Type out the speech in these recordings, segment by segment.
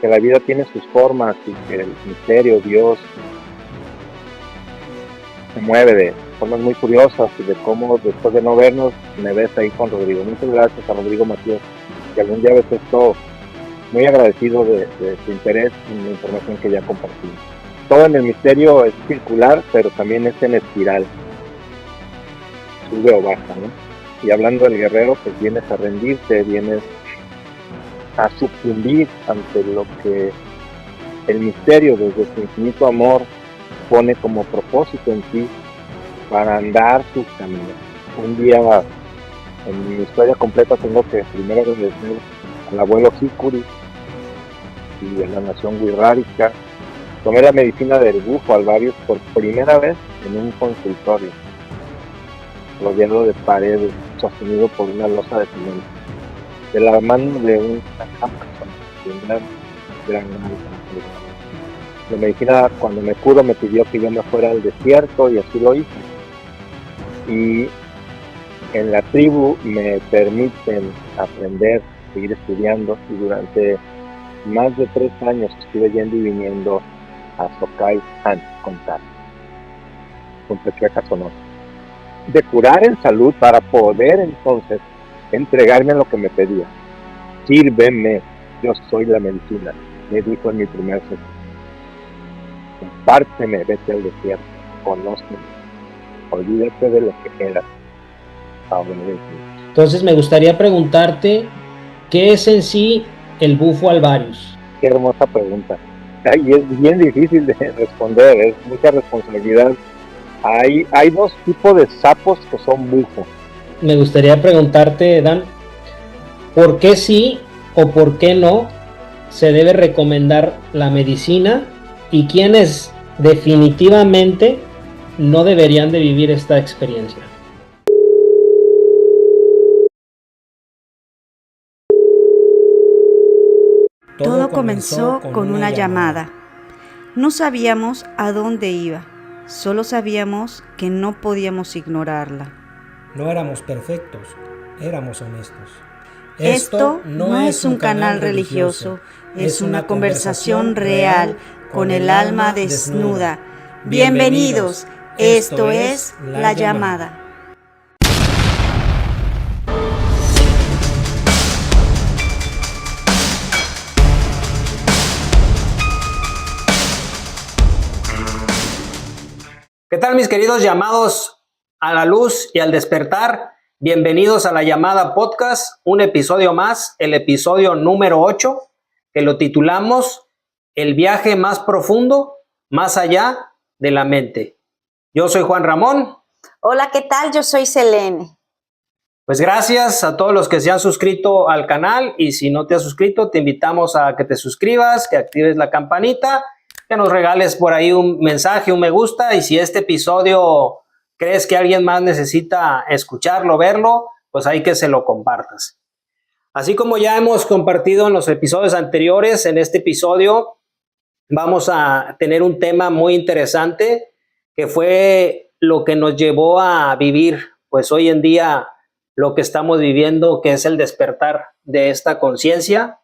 que la vida tiene sus formas y que el misterio, Dios, se mueve de formas muy curiosas y de cómo después de no vernos me ves ahí con Rodrigo. Muchas gracias a Rodrigo Matías, que algún día ves esto, muy agradecido de su interés en la información que ya compartimos. Todo en el misterio es circular, pero también es en espiral, sube o baja, ¿no? Y hablando del guerrero, pues vienes a rendirte, vienes a sucumbir ante lo que el misterio desde su infinito amor pone como propósito en ti para andar sus caminos. Un día en mi historia completa tengo que primero agradecer al abuelo Hikuri y a la nación Wixárika. Tomé la medicina del bufo Alvarius por primera vez en un consultorio, rodeado de paredes, sostenido por una losa de cemento, de la mano de una gran persona, de un gran la medicina, cuando me curó, me pidió que yo me fuera al desierto y así lo hice. Y en la tribu me permiten aprender, seguir estudiando, y durante más de 3 años estuve yendo y viniendo a Sokai Han con Pechueca Sonora, de curar en salud para poder entonces entregarme a lo que me pedía. Sírveme, yo soy la medicina, me dijo en mi primer sesión. Compárteme, vete al desierto, conóceme, olvídate de lo que eras. Entonces me gustaría preguntarte, ¿qué es en sí el bufo Alvarius? Qué hermosa pregunta. Y es bien difícil de responder, es mucha responsabilidad. Hay 2 tipos de sapos que son bufos. Me gustaría preguntarte, Dan, ¿por qué sí o por qué no se debe recomendar la medicina y quiénes definitivamente no deberían de vivir esta experiencia? Todo comenzó con una llamada. No sabíamos a dónde iba, solo sabíamos que no podíamos ignorarla. No éramos perfectos, éramos honestos. Esto no es un canal religioso, es una conversación real con el alma desnuda. Bienvenidos, esto es La Llamada. ¿Qué tal, mis queridos llamados a la luz y al despertar? Bienvenidos a La Llamada Podcast, un episodio más, el episodio número 8, que lo titulamos El viaje más profundo, más allá de la mente. Yo soy Juan Ramón. Hola, ¿qué tal? Yo soy Selene. Pues gracias a todos los que se han suscrito al canal, y si no te has suscrito, te invitamos a que te suscribas, que actives la campanita, que nos regales por ahí un mensaje, un me gusta, y si este episodio crees que alguien más necesita escucharlo, verlo, pues ahí que se lo compartas. Así como ya hemos compartido en los episodios anteriores, en este episodio vamos a tener un tema muy interesante que fue lo que nos llevó a vivir, pues hoy en día lo que estamos viviendo, que es el despertar de esta conciencia.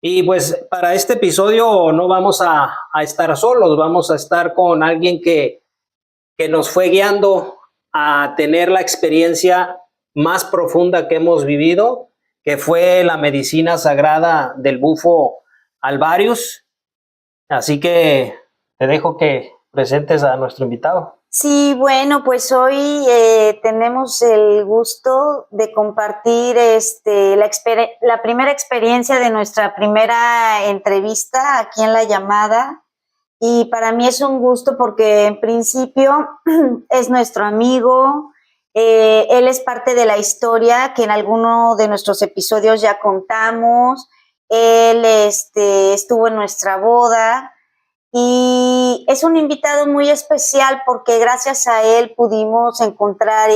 Y pues para este episodio no vamos a estar solos, vamos a estar con alguien que nos fue guiando a tener la experiencia más profunda que hemos vivido, que fue la medicina sagrada del bufo Alvarius. Así que te dejo que presentes a nuestro invitado. Sí, bueno, pues hoy tenemos el gusto de compartir la primera experiencia de nuestra primera entrevista aquí en La Llamada. Y para mí es un gusto porque en principio es nuestro amigo, él es parte de la historia que en alguno de nuestros episodios ya contamos, él estuvo en nuestra boda. Y es un invitado muy especial porque gracias a él pudimos encontrar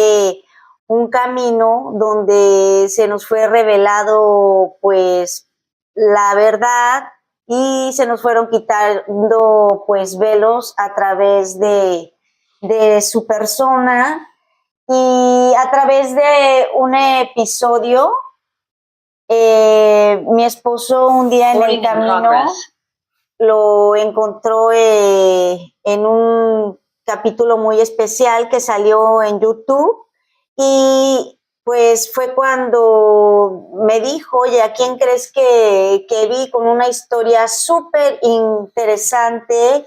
un camino donde se nos fue revelado pues la verdad y se nos fueron quitando pues velos a través de su persona y a través de un episodio Mi esposo un día en el camino lo encontró en un capítulo muy especial que salió en YouTube y pues fue cuando me dijo, oye, ¿a quién crees que vi con una historia súper interesante?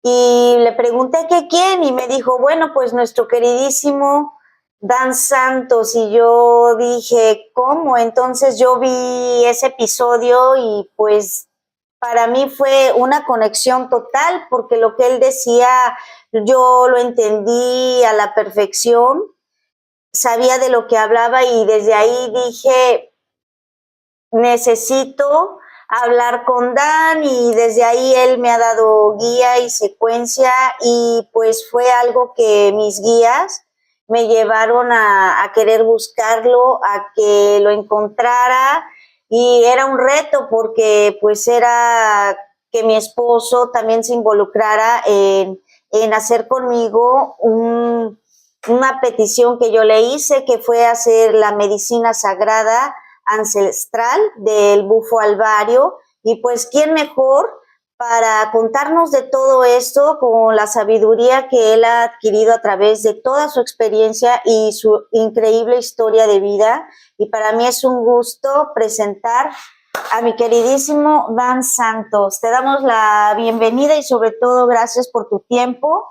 Y le pregunté que quién y me dijo, bueno, pues nuestro queridísimo Dan Santos. Y yo dije, ¿cómo? Entonces yo vi ese episodio y pues para mí fue una conexión total porque lo que él decía yo lo entendí a la perfección, sabía de lo que hablaba y desde ahí dije, necesito hablar con Dan y desde ahí él me ha dado guía y secuencia y pues fue algo que mis guías me llevaron a querer buscarlo, a que lo encontrara y era un reto porque pues era que mi esposo también se involucrara en hacer conmigo una petición que yo le hice, que fue hacer la medicina sagrada ancestral del bufo alvario y pues quién mejor para contarnos de todo esto con la sabiduría que él ha adquirido a través de toda su experiencia y su increíble historia de vida. Y para mí es un gusto presentar a mi queridísimo Dan Santos. Te damos la bienvenida y sobre todo gracias por tu tiempo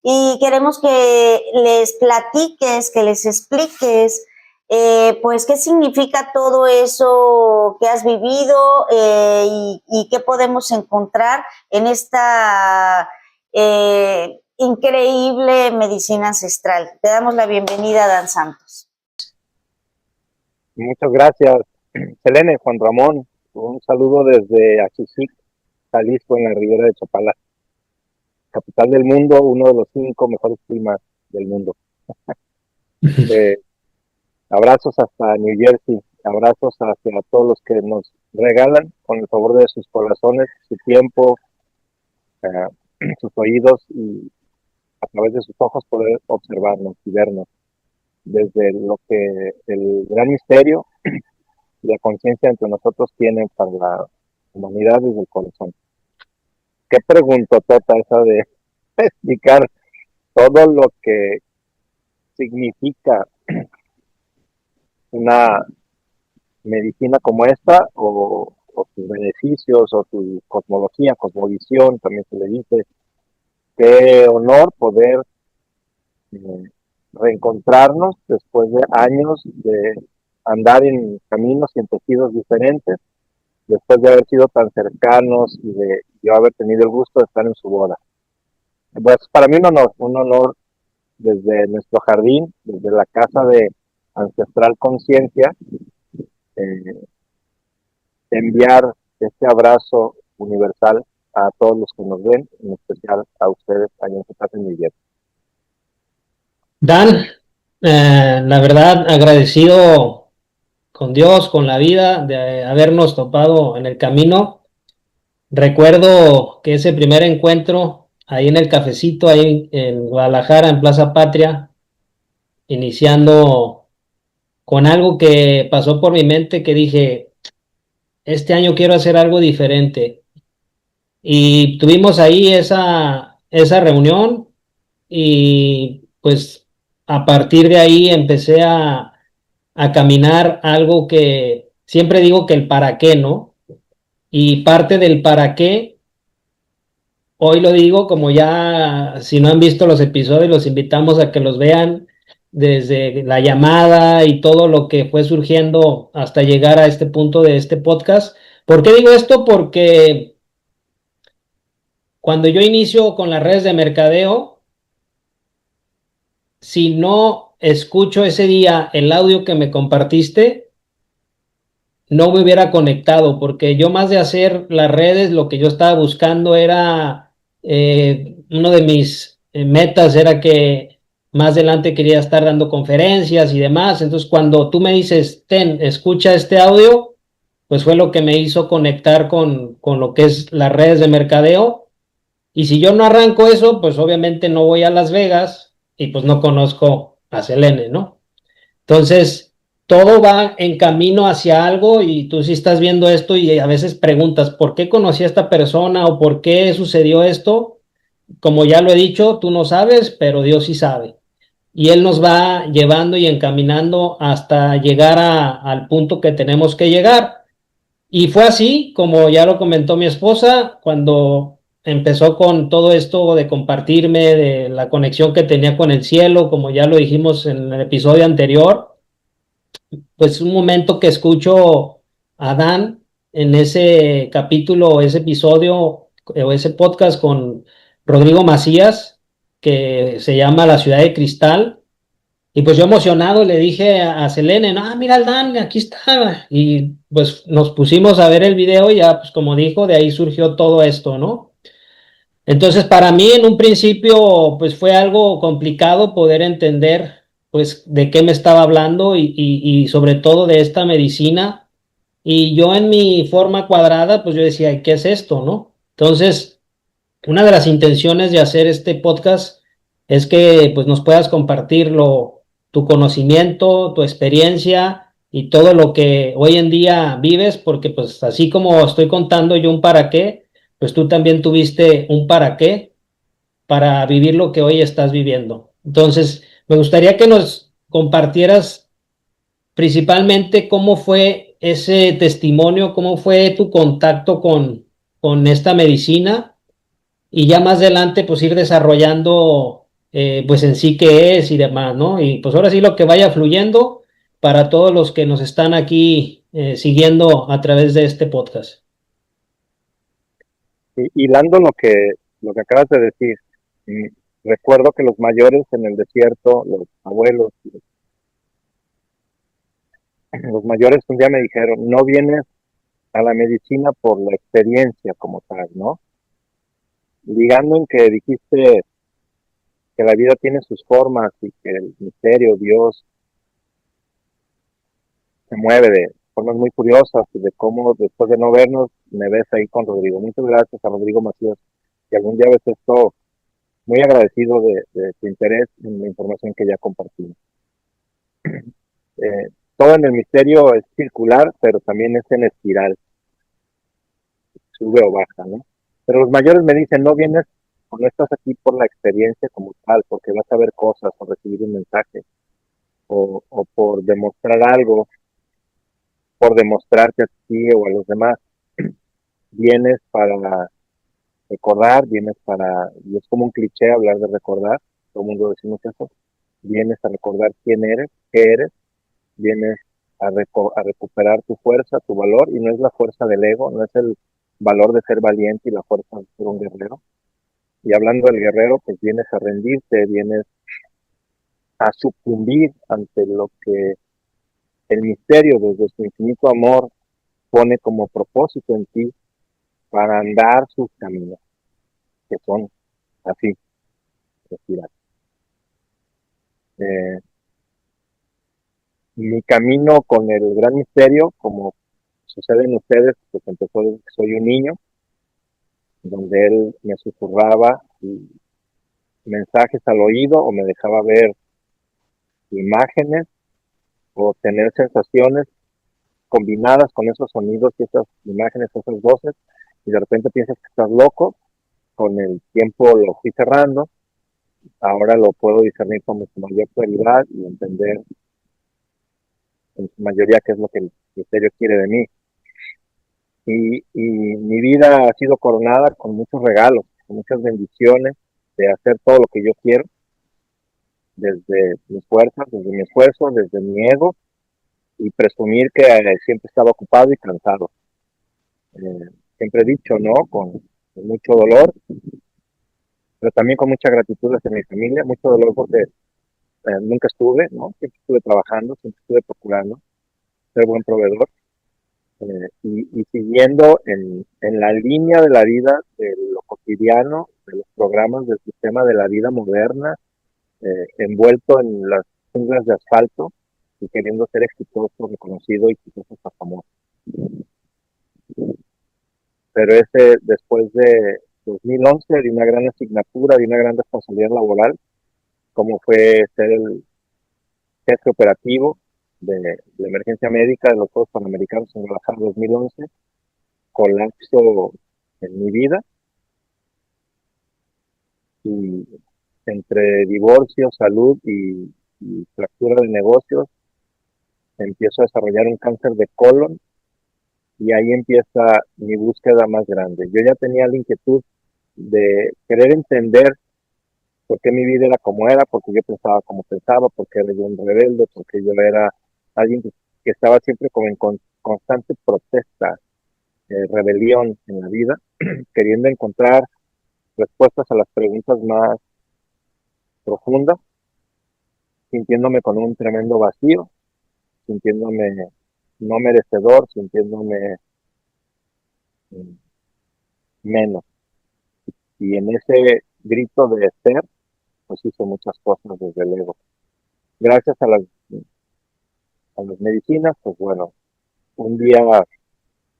y queremos que les platiques, que les expliques pues qué significa todo eso que has vivido y qué podemos encontrar en esta increíble medicina ancestral. Te damos la bienvenida, Dan Santos. Muchas gracias, Selene, Juan Ramón. Un saludo desde Ajijic, Jalisco, en la ribera de Chapala, capital del mundo, uno de los 5 mejores climas del mundo. Abrazos hasta New Jersey, abrazos hacia todos los que nos regalan con el favor de sus corazones, su tiempo, sus oídos y a través de sus ojos poder observarnos y vernos desde lo que el gran misterio y la conciencia entre nosotros tienen para la humanidad desde el corazón. ¿Qué pregunto, Tota, esa de explicar todo lo que significa una medicina como esta o sus beneficios o su cosmología, cosmovisión, también se le dice? Qué honor poder reencontrarnos después de años de andar en caminos y en tejidos diferentes, después de haber sido tan cercanos y de yo haber tenido el gusto de estar en su boda. Pues para mí un honor desde nuestro jardín, desde la casa de Ancestral Conciencia, enviar este abrazo universal a todos los que nos ven, en especial a ustedes allá en su casa en Miguel. Dan, la verdad agradecido con Dios, con la vida, de habernos topado en el camino. Recuerdo que ese primer encuentro ahí en el cafecito, ahí en Guadalajara, en Plaza Patria, iniciando con algo que pasó por mi mente que dije, este año quiero hacer algo diferente. Y tuvimos ahí esa reunión y pues a partir de ahí empecé a caminar algo que siempre digo que el para qué, ¿no? Y parte del para qué, hoy lo digo como ya, si no han visto los episodios, los invitamos a que los vean desde la llamada y todo lo que fue surgiendo hasta llegar a este punto de este podcast. ¿Por qué digo esto? Porque cuando yo inicio con las redes de mercadeo, si no escucho ese día el audio que me compartiste, no me hubiera conectado, porque yo más de hacer las redes, lo que yo estaba buscando era, uno de mis metas era que más adelante quería estar dando conferencias y demás. Entonces cuando tú me dices, escucha este audio, pues fue lo que me hizo conectar con lo que es las redes de mercadeo. Y si yo no arranco eso, pues obviamente no voy a Las Vegas y pues no conozco a Selene, ¿no? Entonces, todo va en camino hacia algo y tú sí estás viendo esto y a veces preguntas, ¿por qué conocí a esta persona o por qué sucedió esto? Como ya lo he dicho, tú no sabes, pero Dios sí sabe. Y Él nos va llevando y encaminando hasta llegar al punto que tenemos que llegar. Y fue así, como ya lo comentó mi esposa, cuando empezó con todo esto de compartirme, de la conexión que tenía con el cielo, como ya lo dijimos en el episodio anterior, pues un momento que escucho a Dan en ese capítulo, ese episodio o ese podcast con Rodrigo Macías, que se llama La Ciudad de Cristal. Y pues yo emocionado le dije a Selene, no, mira el Dan, aquí está. Y pues nos pusimos a ver el video y ya, pues como dijo, de ahí surgió todo esto, ¿no? Entonces, para mí en un principio, pues fue algo complicado poder entender, pues, de qué me estaba hablando y sobre todo de esta medicina. Y yo en mi forma cuadrada, pues yo decía, ¿qué es esto, no? Entonces, una de las intenciones de hacer este podcast es que, pues, nos puedas compartir tu conocimiento, tu experiencia y todo lo que hoy en día vives, porque, pues, así como estoy contando yo un para qué, pues tú también tuviste un para qué para vivir lo que hoy estás viviendo. Entonces, me gustaría que nos compartieras principalmente cómo fue ese testimonio, cómo fue tu contacto con esta medicina y ya más adelante pues ir desarrollando pues en sí qué es y demás, ¿no? Y pues ahora sí lo que vaya fluyendo para todos los que nos están aquí siguiendo a través de este podcast. Y hilando lo que acabas de decir, mm, recuerdo que los mayores en el desierto, los abuelos, los mayores un día me dijeron, no vienes a la medicina por la experiencia como tal, ¿no? Ligando en que dijiste que la vida tiene sus formas y que el misterio, Dios, se mueve de formas muy curiosas y de cómo después de no vernos me ves ahí con Rodrigo. Muchas gracias a Rodrigo Macías, que algún día ves esto, muy agradecido de tu interés en la información que ya compartimos. Todo en el misterio es circular, pero también es en espiral, sube o baja, ¿no? Pero los mayores me dicen, no vienes o no estás aquí por la experiencia como tal, porque vas a ver cosas o recibir un mensaje, o por demostrar algo, por demostrarte a ti o a los demás. Vienes para recordar, y es como un cliché hablar de recordar, todo el mundo decimos eso, vienes a recordar quién eres, qué eres, vienes a recuperar tu fuerza, tu valor, y no es la fuerza del ego, no es el valor de ser valiente y la fuerza de ser un guerrero. Y hablando del guerrero, pues vienes a rendirte, vienes a sucumbir ante lo que el misterio desde su infinito amor pone como propósito en ti para andar sus caminos, que son así, respirar. Eh, mi camino con el gran misterio, como sucede en ustedes, pues empezó desde que soy un niño, donde él me susurraba mensajes al oído o me dejaba ver imágenes o tener sensaciones combinadas con esos sonidos y esas imágenes, esas voces, y de repente piensas que estás loco, con el tiempo lo fui cerrando, ahora lo puedo discernir con mucha mayor claridad y entender en su mayoría qué es lo que el misterio quiere de mí. Y mi vida ha sido coronada con muchos regalos, con muchas bendiciones de hacer todo lo que yo quiero, desde mis fuerzas, desde mi esfuerzo, desde mi ego, y presumir que siempre estaba ocupado y cansado. Siempre he dicho, ¿no? Con mucho dolor, pero también con mucha gratitud hacia mi familia, mucho dolor porque nunca estuve, ¿no? Siempre estuve trabajando, siempre estuve procurando ser buen proveedor, y siguiendo en la línea de la vida, de lo cotidiano, de los programas del sistema de la vida moderna, envuelto en las junglas de asfalto y queriendo ser exitoso, reconocido y quizás hasta famoso. Pero ese, después de 2011, de una gran asignatura, de una gran responsabilidad laboral, como fue ser el jefe operativo de la emergencia médica de los Juegos Panamericanos en Guadalajara 2011, colapso en mi vida, y entre divorcio, salud y fractura de negocios, empiezo a desarrollar un cáncer de colon y ahí empieza mi búsqueda más grande. Yo ya tenía la inquietud de querer entender por qué mi vida era como era, porque yo pensaba como pensaba, porque era yo un rebelde, porque yo era alguien que estaba siempre como en constante protesta, rebelión en la vida, queriendo encontrar respuestas a las preguntas más profundas, sintiéndome con un tremendo vacío, sintiéndome no merecedor, sintiéndome menos. Y en ese grito de ser, pues hice muchas cosas desde el ego. Gracias a las medicinas, pues bueno, un día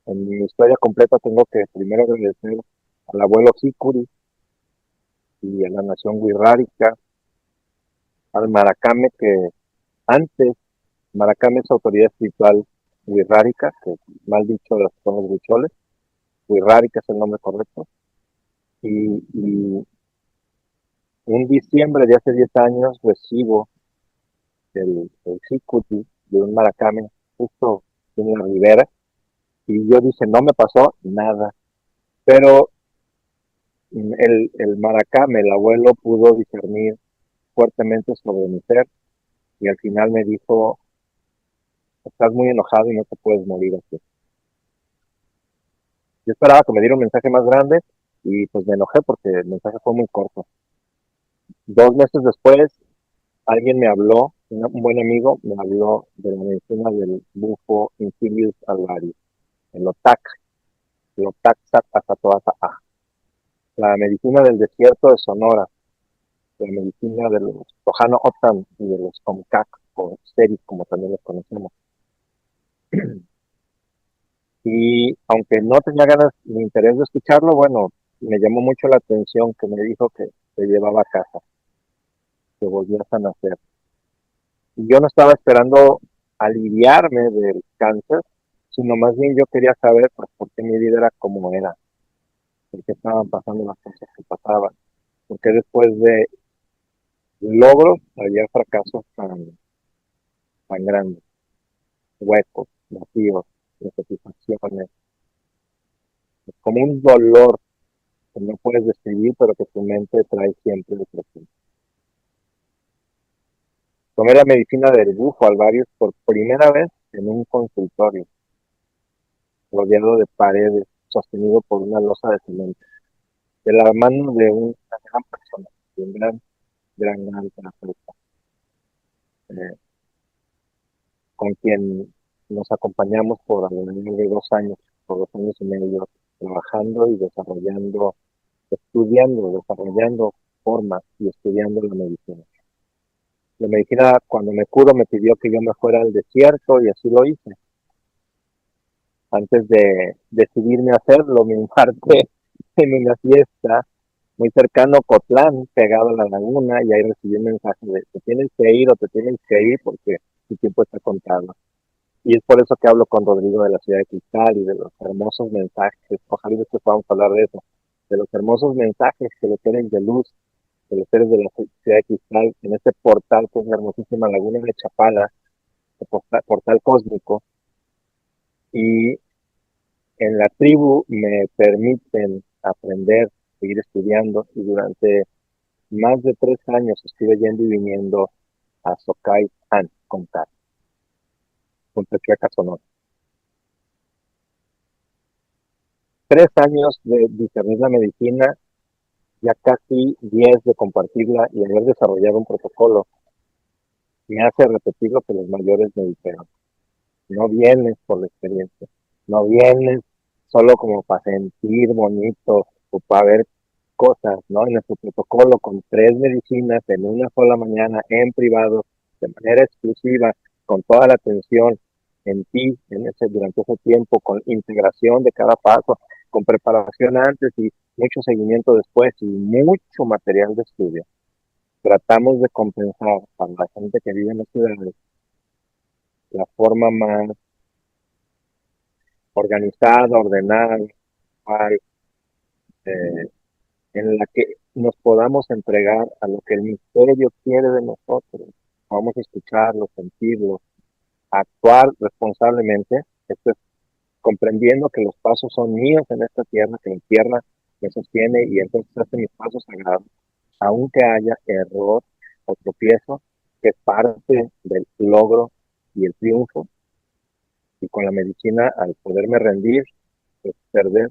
en mi historia completa tengo que primero agradecer al abuelo Hikuri y a la nación wixárika, al Maracame, que antes Maracame es autoridad espiritual wixárika, que mal dicho son los huicholes, wixárika es el nombre correcto, y un diciembre de hace 10 años recibo el Hikuri de un Maracame justo en la ribera, y yo dije, no me pasó nada, pero el Maracame, el abuelo, pudo discernir fuertemente sobre mi ser y al final me dijo, estás muy enojado y no te puedes morir así. Yo esperaba que me diera un mensaje más grande y pues me enojé porque el mensaje fue muy corto. 2 meses después, alguien me habló, un buen amigo me habló de la medicina del bufo Infilius alvari, el OTAC Sat la medicina del desierto de Sonora, la medicina de los Tohano Otan y de los Comcac, o Seris, como también los conocemos. Y aunque no tenía ganas ni interés de escucharlo, bueno, me llamó mucho la atención que me dijo que se llevaba a casa, que volvías a nacer. Y yo no estaba esperando aliviarme del cáncer, sino más bien yo quería saber pues, por qué mi vida era como era, por qué estaban pasando las cosas que pasaban, porque después de logros había fracasos tan grandes, huecos, vacíos, insatisfacciones, como un dolor que no puedes describir, pero que tu mente trae siempre de presente. Tomé la medicina del bufo alvarius por primera vez en un consultorio, rodeado de paredes, sostenido por una losa de cemento, de la mano de una gran persona, de un gran terapeuta, con quien nos acompañamos por alrededor de 2 años, por 2 años y medio, trabajando y desarrollando, estudiando, desarrollando formas y estudiando la medicina. La medicina, cuando me curo, me pidió que yo me fuera al desierto y así lo hice. Antes de decidirme a hacerlo, me infarté en una fiesta muy cercano a Cotlán, pegado a la laguna, y ahí recibí un mensaje de te tienes que ir o te tienes que ir porque tu tiempo está contado. Y es por eso que hablo con Rodrigo de la Ciudad de Cristal y de los hermosos mensajes, ojalá después podamos hablar de eso, de los hermosos mensajes que los seres de luz, de los seres de la Ciudad de Cristal, en este portal que es la hermosísima laguna de Chapala, el portal cósmico, y en la tribu me permiten aprender, seguir estudiando, y durante más de 3 años estuve yendo y viniendo a Sokai An, Contar, con Techueca, Sonora. 3 años de discernir la medicina, ya casi 10 de compartirla y haber desarrollado un protocolo, me hace repetir lo que los mayores me dijeron. No vienes por la experiencia, no vienes solo como para sentir bonito o para ver cosas, ¿no? En nuestro protocolo con 3 medicinas en una sola mañana, en privado, de manera exclusiva, con toda la atención en ti, durante ese tiempo, con integración de cada paso, con preparación antes y mucho seguimiento después y mucho material de estudio. Tratamos de compensar para la gente que vive en las ciudades la forma más organizada, ordenada, cual, eh, en la que nos podamos entregar a lo que el misterio quiere de nosotros. Vamos a escucharlo, sentirlo, actuar responsablemente. Esto es comprendiendo que los pasos son míos en esta tierra, que la tierra me sostiene y entonces hace mis pasos sagrados, aunque haya error o tropiezo, que es parte del logro y el triunfo. Y con la medicina, al poderme rendir, pues perder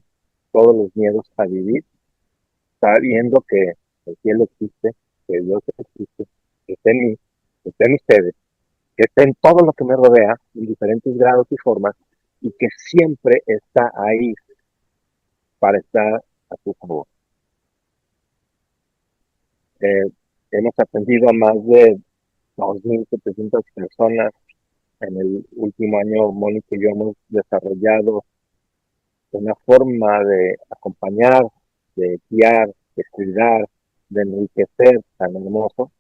todos los miedos a vivir, sabiendo que el cielo existe, que Dios existe, que está en mí, que está en ustedes, que está en todo lo que me rodea, en diferentes grados y formas, y que siempre está ahí para estar a tu favor. Eh, Hemos atendido a más de 2.700 personas. En el último año, Mónica y yo hemos desarrollado una forma de acompañar, de guiar, de cuidar, de enriquecer tan hermoso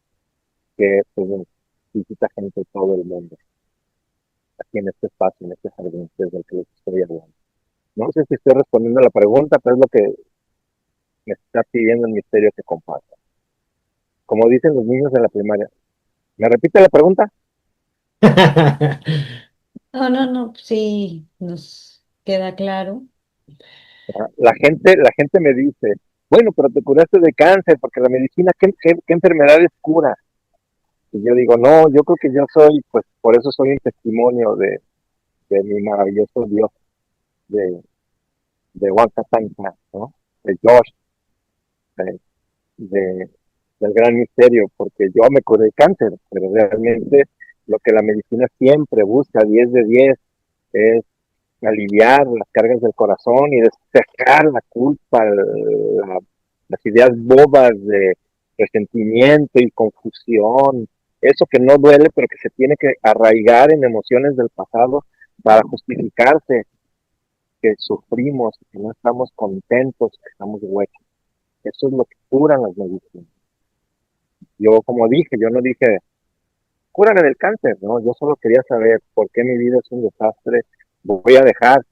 que pues, visita gente de todo el mundo, aquí en este espacio, en este jardín, desde el que les estoy hablando. No sé si estoy respondiendo a la pregunta, pero es lo que me está pidiendo el misterio que comparta. Como dicen los niños de la primaria. ¿Me repite la pregunta? No, sí, nos queda claro. La gente me dice, bueno, pero te curaste de cáncer, porque la medicina, ¿qué enfermedades cura? Y yo digo, no, yo creo que yo soy, pues por eso soy un testimonio de mi maravilloso Dios, de, de Huancatanca, ¿no? De Josh, de, de- del gran misterio, porque yo me curé de cáncer, pero realmente lo que la medicina siempre busca, 10 de 10, es aliviar las cargas del corazón y despejar la culpa, las ideas bobas de resentimiento y confusión, eso que no duele, pero que se tiene que arraigar en emociones del pasado para justificarse que sufrimos, que no estamos contentos, que estamos huecos. Eso es lo que curan las medicinas. Yo, como dije, yo no dije, curan el cáncer, ¿no? Yo solo quería saber por qué mi vida es un desastre. Voy a dejar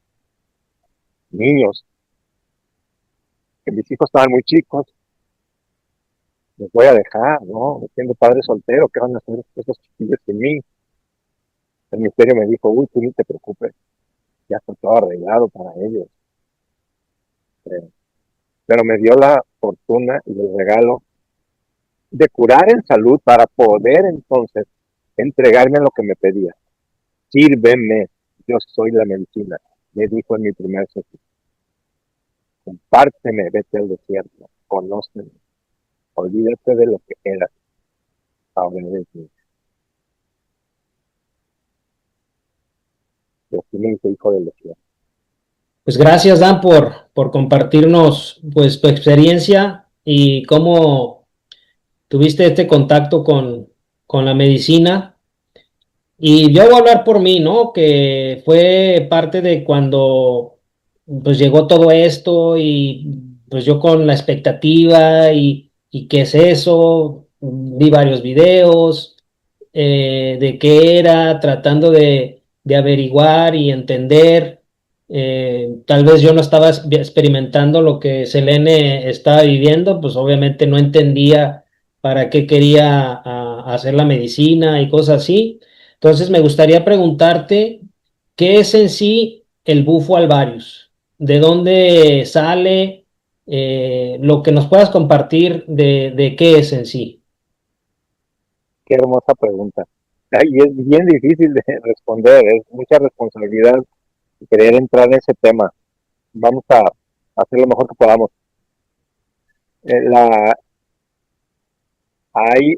niños, que mis hijos estaban muy chicos, los voy a dejar, ¿no? Siendo padre soltero, ¿qué van a hacer esos chiquillos sin mí? El misterio me dijo, uy, tú ni te preocupes, ya está todo arreglado para ellos. Eh, pero me dio la fortuna y el regalo de curar en salud para poder entonces entregarme a lo que me pedía. Sírveme, yo soy la medicina, me dijo en mi primer sesión. Compárteme, vete al desierto, conóceme, olvídate de lo que eras, ahora eres mí. Y así me hice hijo del desierto. Pues gracias, Dan, por compartirnos pues tu experiencia y cómo tuviste este contacto con la medicina. Y yo voy a hablar por mí, ¿no? Que fue parte de cuando pues llegó todo esto y pues yo con la expectativa y qué es eso, vi varios videos de qué era, tratando de averiguar y entender. Tal vez yo no estaba experimentando lo que Selene estaba viviendo, pues obviamente no entendía para qué quería hacer la medicina y cosas así. Entonces me gustaría preguntarte, ¿qué es en sí el bufo alvarius? ¿De dónde sale? Lo que nos puedas compartir de qué es en sí. Qué hermosa pregunta. Y es bien difícil de responder, es mucha responsabilidad querer entrar en ese tema. Vamos a hacer lo mejor que podamos. La,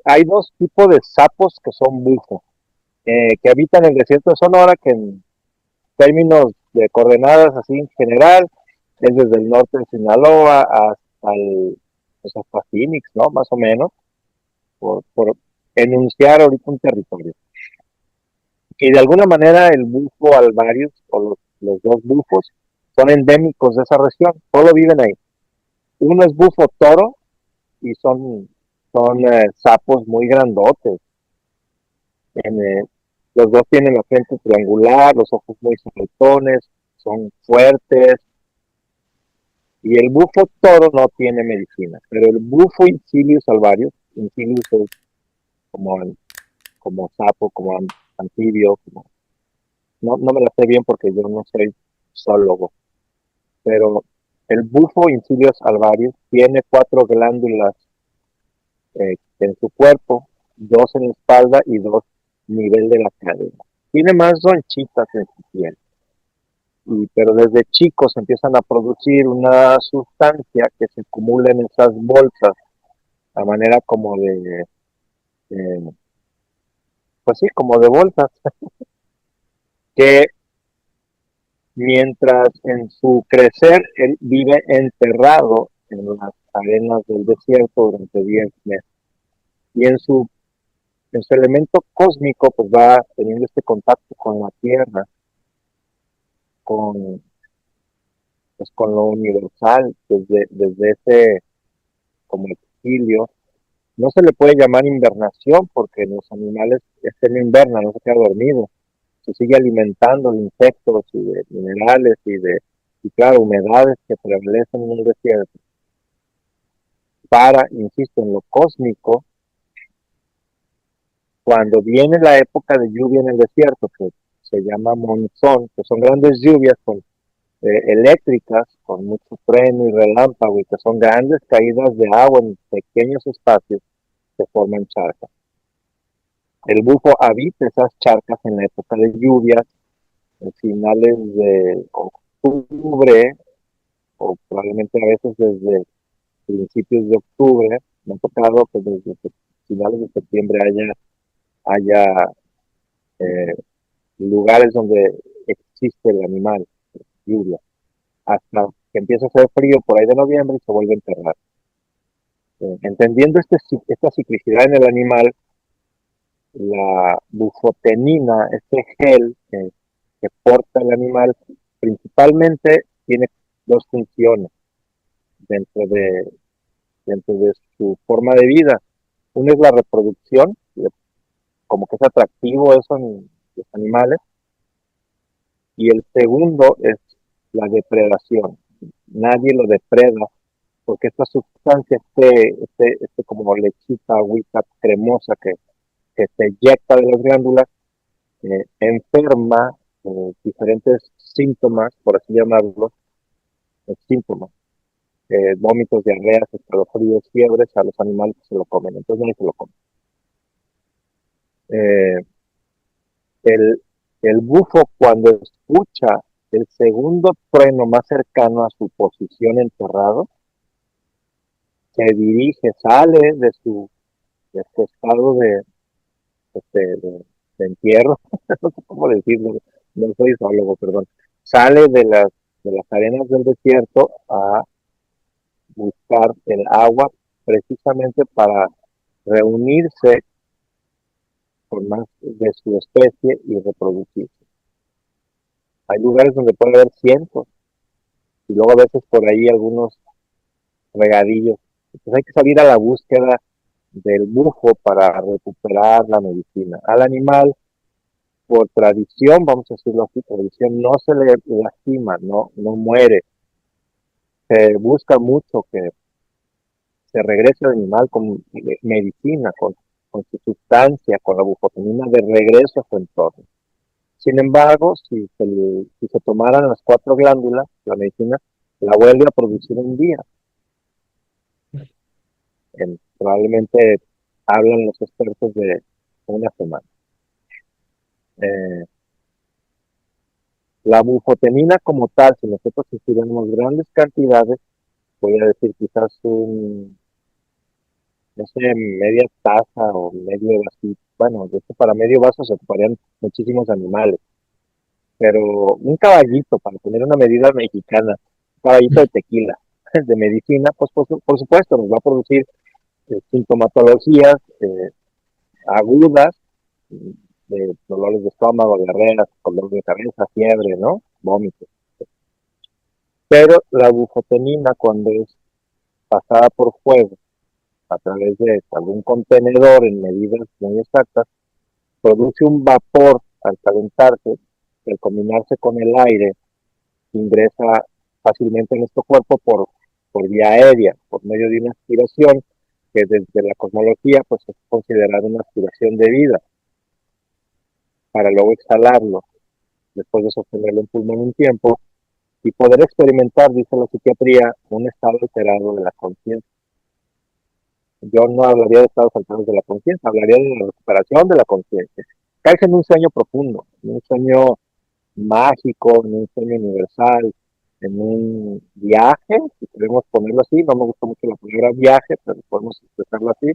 hay dos tipos de sapos que son bufo, que habitan en el desierto de Sonora, que en términos de coordenadas así en general, es desde el norte de Sinaloa pues hasta Phoenix, ¿no? Más o menos, por enunciar ahorita un territorio. Y de alguna manera el bufo alvarius, o los dos bufos, son endémicos de esa región, solo viven ahí. Uno es bufo toro y son sapos muy grandotes. En, Los dos tienen la frente triangular, los ojos muy saltones, son fuertes. Y el bufo toro no tiene medicina, pero el bufo Incilius alvarius, Incilius es como, como sapo, como anfibio, no me la sé bien porque yo no soy zoólogo, pero el bufo Incilius alvarius tiene 4 glándulas en su cuerpo, 2 en la espalda y 2 a nivel de la cadera. Tiene más ronchitas en su piel. Pero desde chicos empiezan a producir una sustancia que se acumula en esas bolsas a manera como pues sí, como de bolsas, que mientras en su crecer él vive enterrado en las arenas del desierto durante 10 meses. Y en su elemento cósmico pues va teniendo este contacto con la tierra, con, pues, con lo universal, desde ese como exilio. No se le puede llamar invernación porque en los animales este no inverna, no se queda dormido, se sigue alimentando de insectos y de minerales y claro, humedades que prevalecen en el desierto. Para, insisto, en lo cósmico, cuando viene la época de lluvia en el desierto, que se llama monzón, que son grandes lluvias eléctricas, con mucho trueno y relámpago, y que son grandes caídas de agua en pequeños espacios que forman charcas. El bufo habita esas charcas en la época de lluvias, en finales de octubre, o probablemente a veces desde principios de octubre. Me ha tocado que desde finales de septiembre haya lugares donde existe el animal, lluvia, hasta que empieza a hacer frío por ahí de noviembre y se vuelve a enterrar. Entendiendo esta ciclicidad en el animal, la bufotenina, este gel que porta el animal, principalmente tiene 2 funciones dentro de, dentro de su forma de vida. Una es la reproducción, como que es atractivo eso en los animales, y el segundo es la depredación. Nadie lo depreda porque esta sustancia, como lechita, agüita cremosa que se eyecta de las glándulas, enferma diferentes síntomas, por así llamarlo, síntomas, vómitos, diarreas, escalofríos, fiebres a los animales que se lo comen. Entonces nadie se lo come. Eh, el, el bufo, cuando escucha el segundo trueno más cercano a su posición enterrado, se dirige, sale de su estado de entierro, no sé cómo decirlo, no soy zoólogo, perdón, sale de las arenas del desierto a buscar el agua precisamente para reunirse con más de su especie y reproducirse. Hay lugares donde puede haber cientos y luego a veces por ahí algunos regadillos. Entonces hay que salir a la búsqueda del bufo para recuperar la medicina. Al animal, por tradición, vamos a decirlo así, tradición, no se le lastima, no muere. Se busca mucho que se regrese el animal con medicina, con su sustancia, con la bufotenina de regreso a su entorno. Sin embargo, si se tomaran las 4 glándulas, la medicina la vuelve a producir un día. Probablemente hablan los expertos de una semana. La bufotenina como tal, si nosotros ingiriéramos grandes cantidades, voy a decir quizás no sé, media taza o medio vasito. Bueno, de esto para medio vaso se ocuparían muchísimos animales. Pero un caballito, para tener una medida mexicana, un caballito de tequila, de medicina, pues por supuesto nos va a producir sintomatologías agudas, de dolores de estómago, diarreas, dolor de cabeza, fiebre, ¿no? Vómitos. Pero la bufotenina, cuando es pasada por fuego a través de algún contenedor en medidas muy exactas, produce un vapor al calentarse, al combinarse con el aire, ingresa fácilmente en nuestro cuerpo por vía aérea, por medio de una aspiración que desde la cosmología pues es considerada una aspiración de vida, para luego exhalarlo, después de sostenerlo en pulmón un tiempo, y poder experimentar, dice la psiquiatría, un estado alterado de la conciencia. Yo no hablaría de estados alterados de la conciencia, hablaría de la recuperación de la conciencia. Caes en un sueño profundo, en un sueño mágico, en un sueño universal, en un viaje, si queremos ponerlo así, no me gusta mucho la palabra viaje, pero podemos expresarlo así,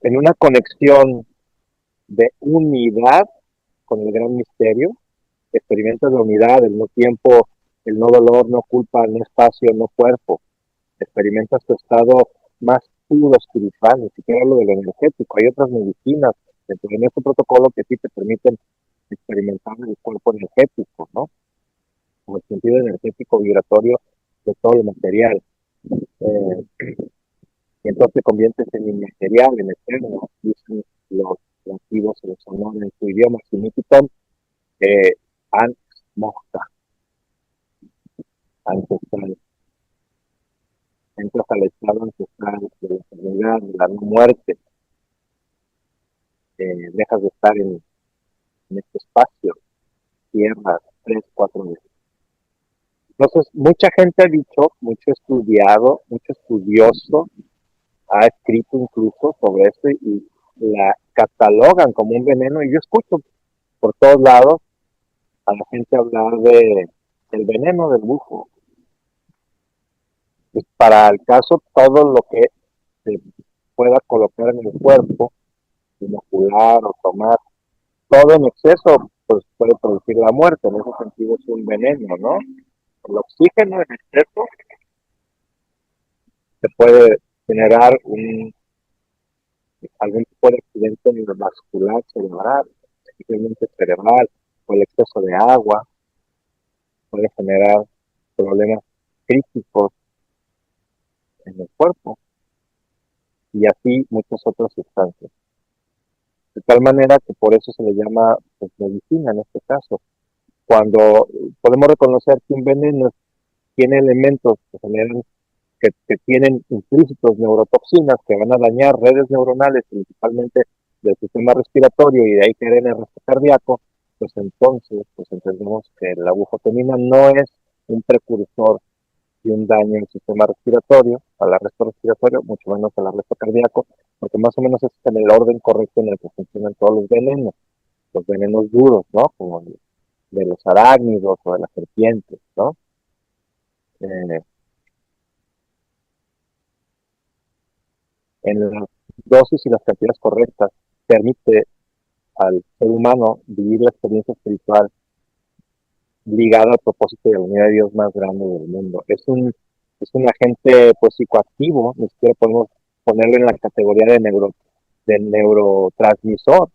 en una conexión de unidad con el gran misterio, experimentas la unidad, el no tiempo, el no dolor, no culpa, no espacio, no cuerpo, experimentas tu estado más puro espiritual, ni siquiera lo de lo energético. Hay otras medicinas dentro de nuestro protocolo que sí te permiten experimentar el cuerpo energético, ¿no? Como el sentido energético vibratorio de todo lo material. Y entonces te conviertes en inmaterial, en eterno, dicen los nativos, los honores en su idioma, significan an mosca, ancestral. Entras al estado ancestral de la eternidad, de la no muerte, dejas de estar en este espacio, tierra, 3, 4 veces. Entonces, mucha gente ha dicho, mucho estudiado, mucho estudioso, ha escrito incluso sobre esto y la catalogan como un veneno. Y yo escucho por todos lados a la gente hablar del veneno del bufo. Y para el caso, todo lo que se pueda colocar en el cuerpo, inocular o tomar, todo en exceso, pues puede producir la muerte. En ese sentido es un veneno, ¿no? El oxígeno en exceso se puede generar algún tipo de accidente neurovascular cerebral, especialmente cerebral, o el exceso de agua puede generar problemas críticos en el cuerpo, y así muchas otras sustancias. De tal manera que por eso se le llama pues, medicina en este caso. Cuando podemos reconocer que un veneno tiene elementos que generan que tienen implícitos neurotoxinas que van a dañar redes neuronales, principalmente del sistema respiratorio, y de ahí caer en el arresto cardíaco, pues entonces pues entendemos que la bufotenina no es un precursor de un daño en el sistema respiratorio, al arresto respiratorio, mucho menos al arresto cardíaco, porque más o menos es en el orden correcto en el que funcionan todos los venenos duros, ¿no? Como de los arácnidos o de las serpientes, ¿no? En las dosis y las cantidades correctas permite al ser humano vivir la experiencia espiritual ligada al propósito de la unidad de Dios más grande del mundo. Es un agente pues psicoactivo, ni siquiera podemos ponerlo en la categoría de neurotransmisor,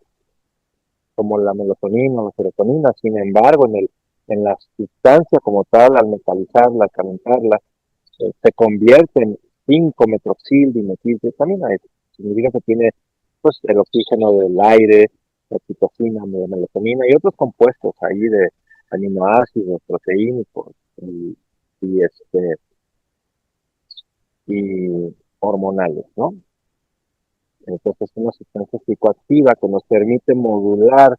como la melatonina o la serotonina. Sin embargo, en la sustancia como tal, al metalizarla, al calentarla, se convierte en 5-metroxildimetiltriptamina. Significa que tiene pues el oxígeno del aire, la oxitocina, la melatonina y otros compuestos ahí de aminoácidos, proteínicos y y hormonales, ¿no? Entonces es una sustancia psicoactiva que nos permite modular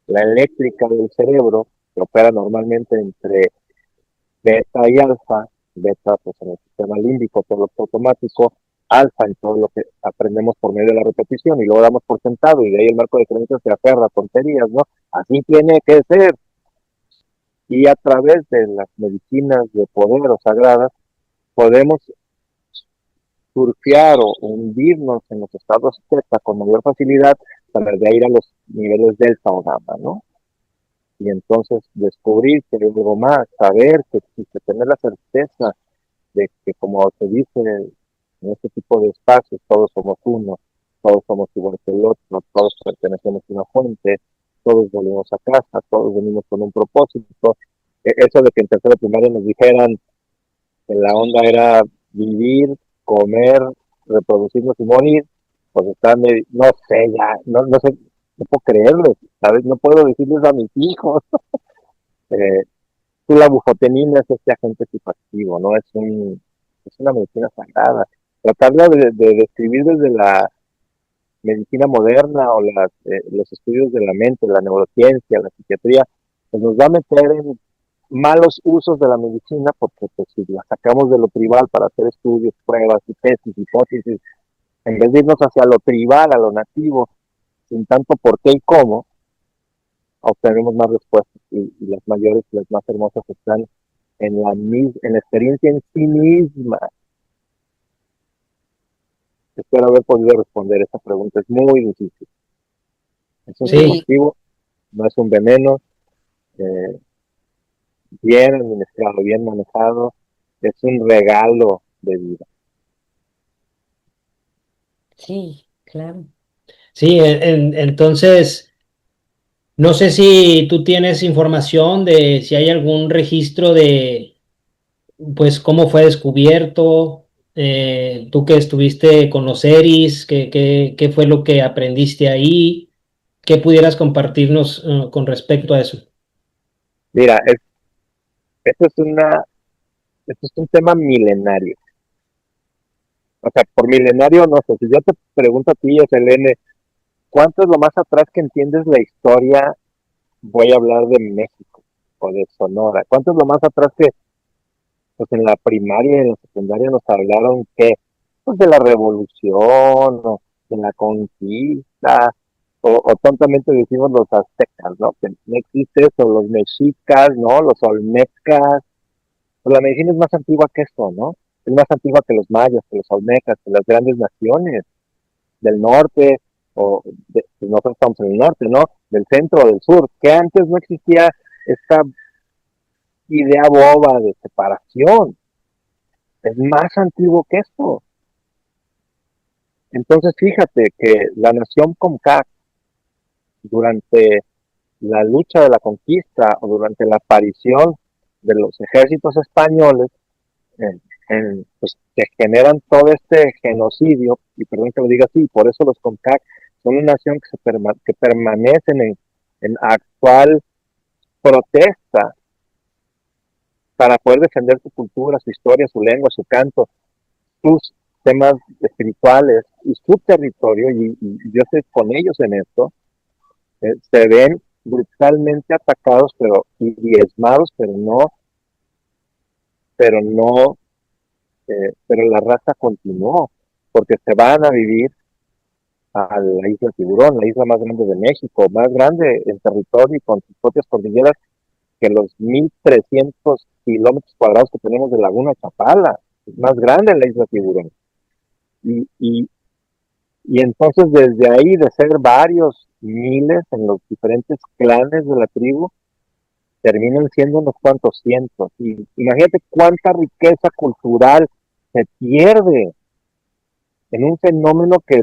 la eléctrica del cerebro, que opera normalmente entre beta y alfa, beta pues en el sistema límbico, todo lo automático, alfa en todo lo que aprendemos por medio de la repetición y luego damos por sentado y de ahí el marco de creencias se aferra a tonterías, ¿no? Así tiene que ser. Y a través de las medicinas de poder o sagradas podemos surfear o hundirnos en los estados zeta con mayor facilidad para de ir a los niveles delta o gamma, ¿no? Y entonces descubrir que hay algo más, saber que existe, tener la certeza de que, como se dice en este tipo de espacios, todos somos uno, todos somos igual que el otro, todos pertenecemos a una fuente, todos volvemos a casa, todos venimos con un propósito. Eso de que en tercero primaria nos dijeran que la onda era vivir, comer, reproducirnos y morir, pues está no sé ya, no sé no puedo creerles, ¿sabes? No puedo decirles a mis hijos. eh, la bufotenina es este agente psicoactivo, ¿no? Es una medicina sagrada. Tratarla de describir desde la medicina moderna o los estudios de la mente, la neurociencia, la psiquiatría, pues nos va a meter en malos usos de la medicina, porque pues, si la sacamos de lo tribal para hacer estudios, pruebas, tesis, hipótesis, en vez de irnos hacia lo tribal, a lo nativo, sin tanto por qué y cómo, obtenemos más respuestas y las mayores, las más hermosas están en la experiencia en sí misma. Espero haber podido responder esa pregunta, es muy difícil. Es un psicoactivo, no es un veneno, eh, bien administrado, bien manejado, es un regalo de vida. Sí, claro. Sí, entonces, no sé si tú tienes información de si hay algún registro de, pues, cómo fue descubierto, tú que estuviste con los ERIs, qué fue lo que aprendiste ahí, qué pudieras compartirnos con respecto a eso. Mira, esto es un tema milenario. O sea, por milenario, no sé, si yo te pregunto a ti, Selene, ¿cuánto es lo más atrás que entiendes la historia? Voy a hablar de México o de Sonora. ¿Cuánto es lo más atrás que, pues en la primaria y en la secundaria nos hablaron que, pues de la revolución, o de la conquista, o tontamente decimos los aztecas, ¿no? Que no existe eso, los mexicas, ¿no? Los olmecas. Pues la medicina es más antigua que eso, ¿no? Es más antigua que los mayas, que los olmecas, que las grandes naciones del norte, pues nosotros estamos en el norte, ¿no? Del centro o del sur, que antes no existía esta idea boba de separación. Es más antiguo que esto. Entonces, fíjate que la nación Comcac, durante la lucha de la conquista o durante la aparición de los ejércitos españoles, pues, que generan todo este genocidio, y perdón que lo diga así, por eso los CONCAC son una nación que permanecen en actual protesta para poder defender su cultura, su historia, su lengua, su canto, sus temas espirituales y su territorio, y yo estoy con ellos en esto, se ven brutalmente atacados y diezmados, pero pero la raza continuó, porque se van a vivir a la isla Tiburón, la isla más grande de México, más grande en territorio y con sus propias cordilleras que los 1,300 kilómetros cuadrados que tenemos de Laguna Chapala. Es más grande la isla Tiburón. Y, y, y entonces desde ahí, de ser varios miles en los diferentes clanes de la tribu, terminan siendo unos cuantos cientos. Y imagínate cuánta riqueza cultural se pierde en un fenómeno que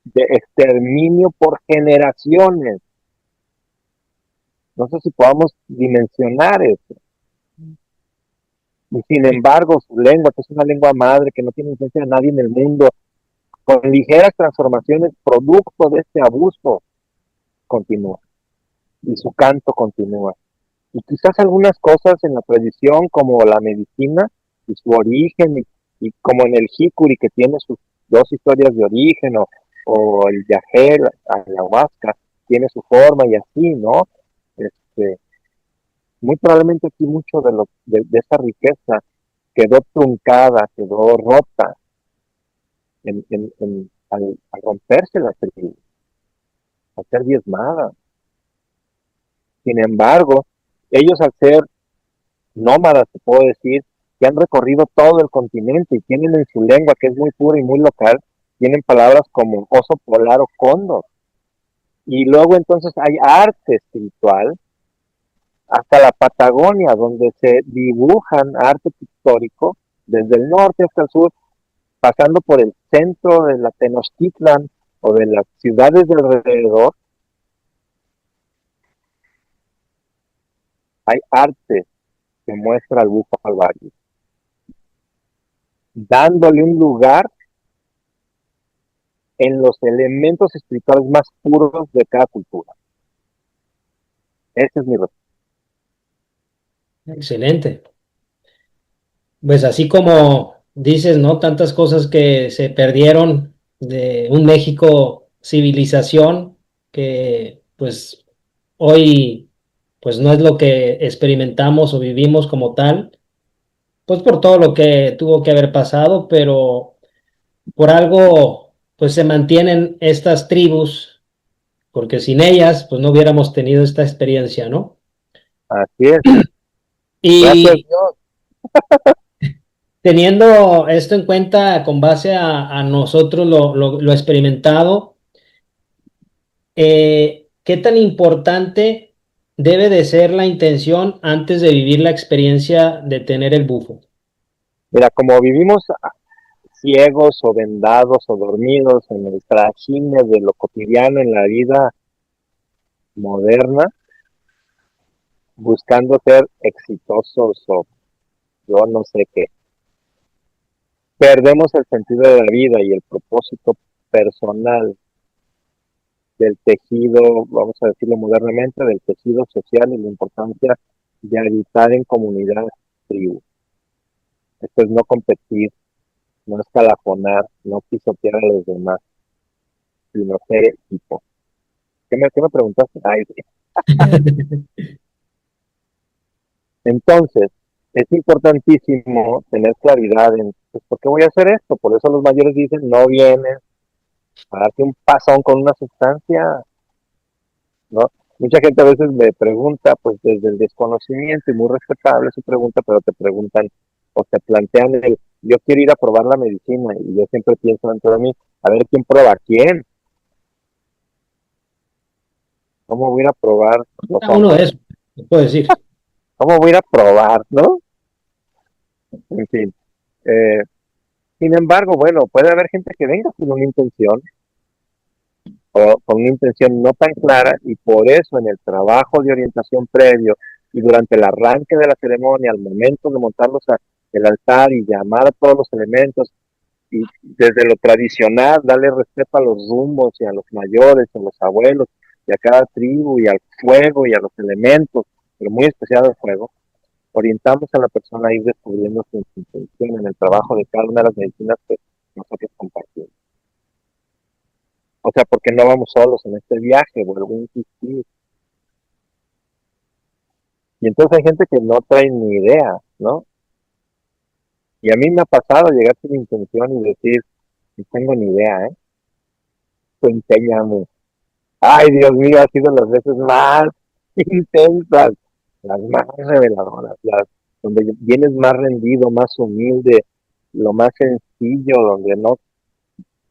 de exterminio por generaciones. No sé si podamos dimensionar eso. Y sin embargo, su lengua, que es una lengua madre, que no tiene influencia de nadie en el mundo, con ligeras transformaciones, producto de este abuso, continúa. Y su canto continúa. Y quizás algunas cosas en la tradición, como la medicina y su origen, y como en el jicuri, que tiene sus dos historias de origen, o el yagé, la ayahuasca, tiene su forma y así, ¿no? Muy probablemente aquí mucho de esta riqueza quedó truncada, quedó rota al romperse la tribu, a ser diezmada. Sin embargo, ellos al ser nómadas, te puedo decir, que han recorrido todo el continente y tienen en su lengua, que es muy pura y muy local, tienen palabras como oso polar o cóndor. Y luego entonces hay arte espiritual, hasta la Patagonia, donde se dibujan arte pictórico desde el norte hasta el sur, pasando por el centro de la Tenochtitlan o de las ciudades de alrededor. Hay arte que muestra al Búfalo Calvario, dándole un lugar en los elementos espirituales más puros de cada cultura. Ese es mi respuesta. Excelente. Pues así como dices, ¿no? Tantas cosas que se perdieron de un México civilización que pues hoy pues no es lo que experimentamos o vivimos como tal, pues por todo lo que tuvo que haber pasado, pero por algo pues se mantienen estas tribus, porque sin ellas pues no hubiéramos tenido esta experiencia, ¿no? Así es. Gracias a Y Dios. teniendo esto en cuenta con base a nosotros lo experimentado, ¿qué tan importante debe de ser la intención antes de vivir la experiencia de tener el bufo? Mira, como vivimos ciegos o vendados o dormidos en el trajine de lo cotidiano en la vida moderna, buscando ser exitosos o yo no sé qué, perdemos el sentido de la vida y el propósito personal del tejido, vamos a decirlo modernamente, del tejido social y la importancia de habitar en comunidad, tribu. Esto es no competir, no escalafonar, no pisotear a los demás, sino ser equipo. ¿Qué me preguntaste? Ay, entonces, es importantísimo tener claridad en, pues, ¿por qué voy a hacer esto? Por eso los mayores dicen, no vienes a darte un pasón con una sustancia, ¿no? Mucha gente a veces me pregunta, pues desde el desconocimiento, y muy respetable su pregunta, pero te preguntan o te plantean el, yo quiero ir a probar la medicina, y yo siempre pienso dentro de mí, a ver quién prueba a quién, ¿cómo voy a ir a probar los Uno hongos? de esos, puedo decir. ¿Cómo voy a ir a probar, no? En fin. Eh, Sin embargo, bueno, puede haber gente que venga con una intención o con una intención no tan clara y por eso en el trabajo de orientación previo y durante el arranque de la ceremonia, al momento de montarlos al altar y llamar a todos los elementos y desde lo tradicional darle respeto a los rumbos y a los mayores, a los abuelos y a cada tribu y al fuego y a los elementos, pero muy especial al fuego, orientamos a la persona a ir descubriendo su intención en el trabajo de cada una de las medicinas que nosotros compartimos. O sea, porque no vamos solos en este viaje, vuelvo a insistir. Y entonces hay gente que no trae ni idea, ¿no? Y a mí me ha pasado llegar sin intención y decir, no tengo ni idea, ¿eh? Tú enséñame. Ay, Dios mío, ha sido las veces más intensas, las más reveladoras, las donde vienes más rendido, más humilde, lo más sencillo,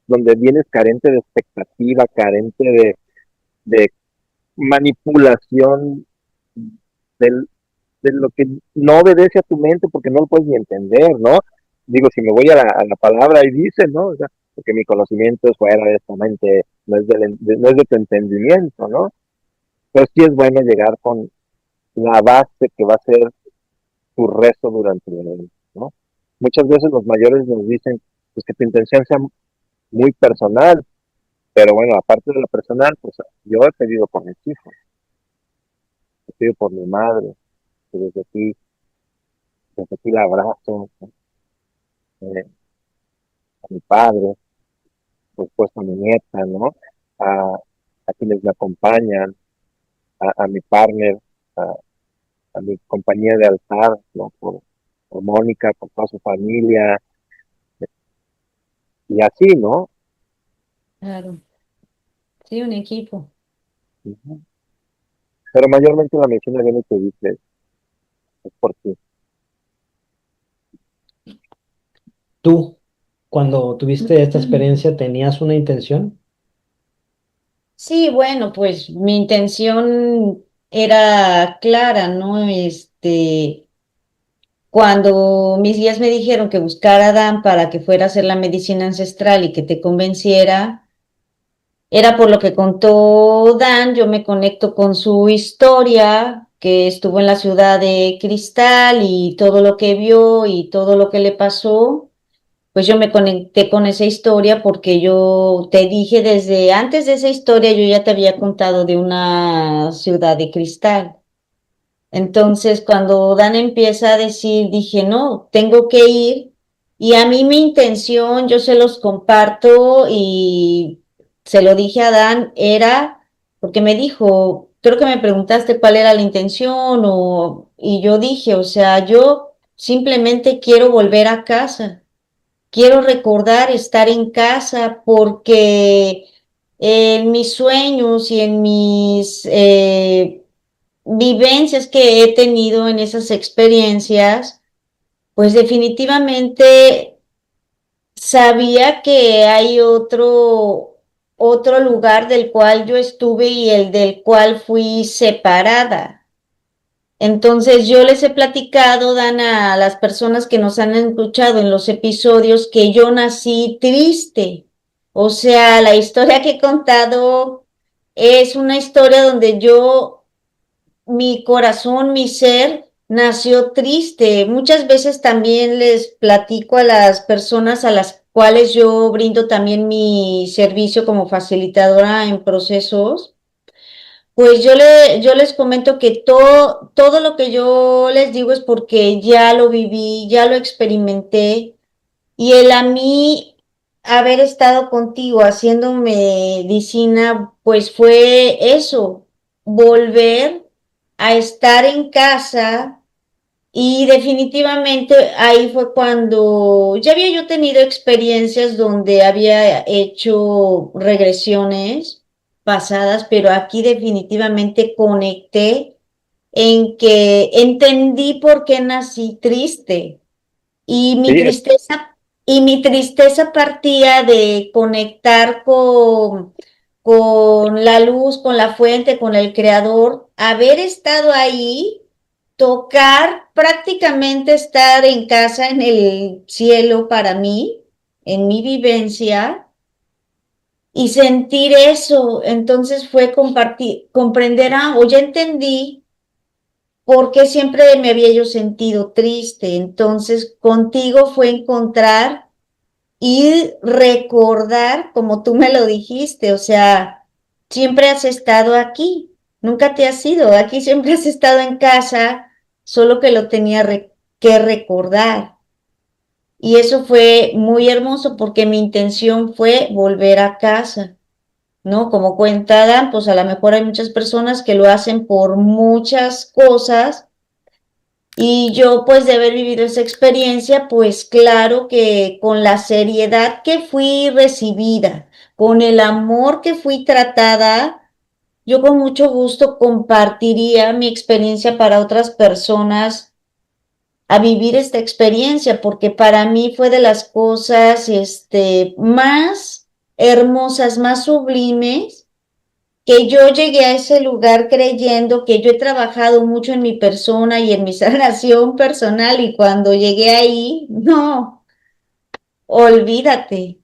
donde vienes carente de expectativa, carente de manipulación del, de lo que no obedece a tu mente porque no lo puedes ni entender, ¿no? Digo, si me voy a la palabra y dice, ¿no? O sea, porque mi conocimiento es fuera de esta mente, no es de tu entendimiento, ¿no? Pero sí es bueno llegar con la base que va a ser tu rezo durante el evento, ¿no? Muchas veces los mayores nos dicen pues, que tu intención sea muy personal, pero bueno, aparte de lo personal, pues yo he pedido por mis hijos, he pedido por mi madre, que desde aquí la abrazo, eh, a mi padre, por supuesto a mi nieta, ¿no? A, a quienes me acompañan, a mi partner, a, a mi compañía de altar, ¿no? Por Mónica, por toda su familia, y así, ¿no? Claro, sí, un equipo. Uh-huh. Pero mayormente la medicina viene y te dice, es por ti. Tú, cuando tuviste esta experiencia, ¿tenías una intención? Sí, bueno, pues mi intención era clara, ¿no? Cuando mis guías me dijeron que buscara a Dan para que fuera a hacer la medicina ancestral y que te convenciera, era por lo que contó Dan, yo me conecto con su historia, que estuvo en la ciudad de Cristal y todo lo que vio y todo lo que le pasó. pues yo me conecté con esa historia porque yo te dije desde antes de esa historia, yo ya te había contado de una ciudad de cristal. Entonces, cuando Dan empieza a decir, dije, no, tengo que ir. Y a mí mi intención, yo se los comparto y se lo dije a Dan, era, porque me dijo, creo que me preguntaste cuál era la intención y yo dije, o sea, yo simplemente quiero volver a casa. Quiero recordar estar en casa porque en mis sueños y en mis vivencias que he tenido en esas experiencias, pues definitivamente sabía que hay otro lugar del cual yo estuve y el del cual fui separada. Entonces yo les he platicado, Dana, a las personas que nos han escuchado en los episodios que yo nací triste. O sea, la historia que he contado es una historia donde mi corazón, mi ser nació triste. Muchas veces también les platico a las personas a las cuales yo brindo también mi servicio como facilitadora en procesos, pues yo les comento que todo lo que yo les digo es porque ya lo viví, ya lo experimenté y el a mí haber estado contigo haciendo medicina, pues fue eso, volver a estar en casa y definitivamente ahí fue cuando ya había yo tenido experiencias donde había hecho regresiones pasadas, pero aquí definitivamente conecté en que entendí por qué nací triste y Sí, mi tristeza partía de conectar con la luz, con la fuente, con el creador, haber estado ahí, tocar, prácticamente estar en casa, en el cielo para mí, en mi vivencia, y sentir eso. Entonces fue compartir, comprender, o ya entendí por qué siempre me había yo sentido triste. Entonces contigo fue encontrar y recordar, como tú me lo dijiste, o sea, siempre has estado aquí, nunca te has ido, aquí siempre has estado en casa, solo que lo tenía que recordar. Y eso fue muy hermoso porque mi intención fue volver a casa, ¿no? Como cuenta Dan, pues a lo mejor hay muchas personas que lo hacen por muchas cosas y yo, pues, de haber vivido esa experiencia, pues claro que con la seriedad que fui recibida, con el amor que fui tratada, yo con mucho gusto compartiría mi experiencia para otras personas a vivir esta experiencia, porque para mí fue de las cosas, más hermosas, más sublimes que yo llegué a ese lugar creyendo que yo he trabajado mucho en mi persona y en mi sanación personal y cuando llegué ahí, no, olvídate,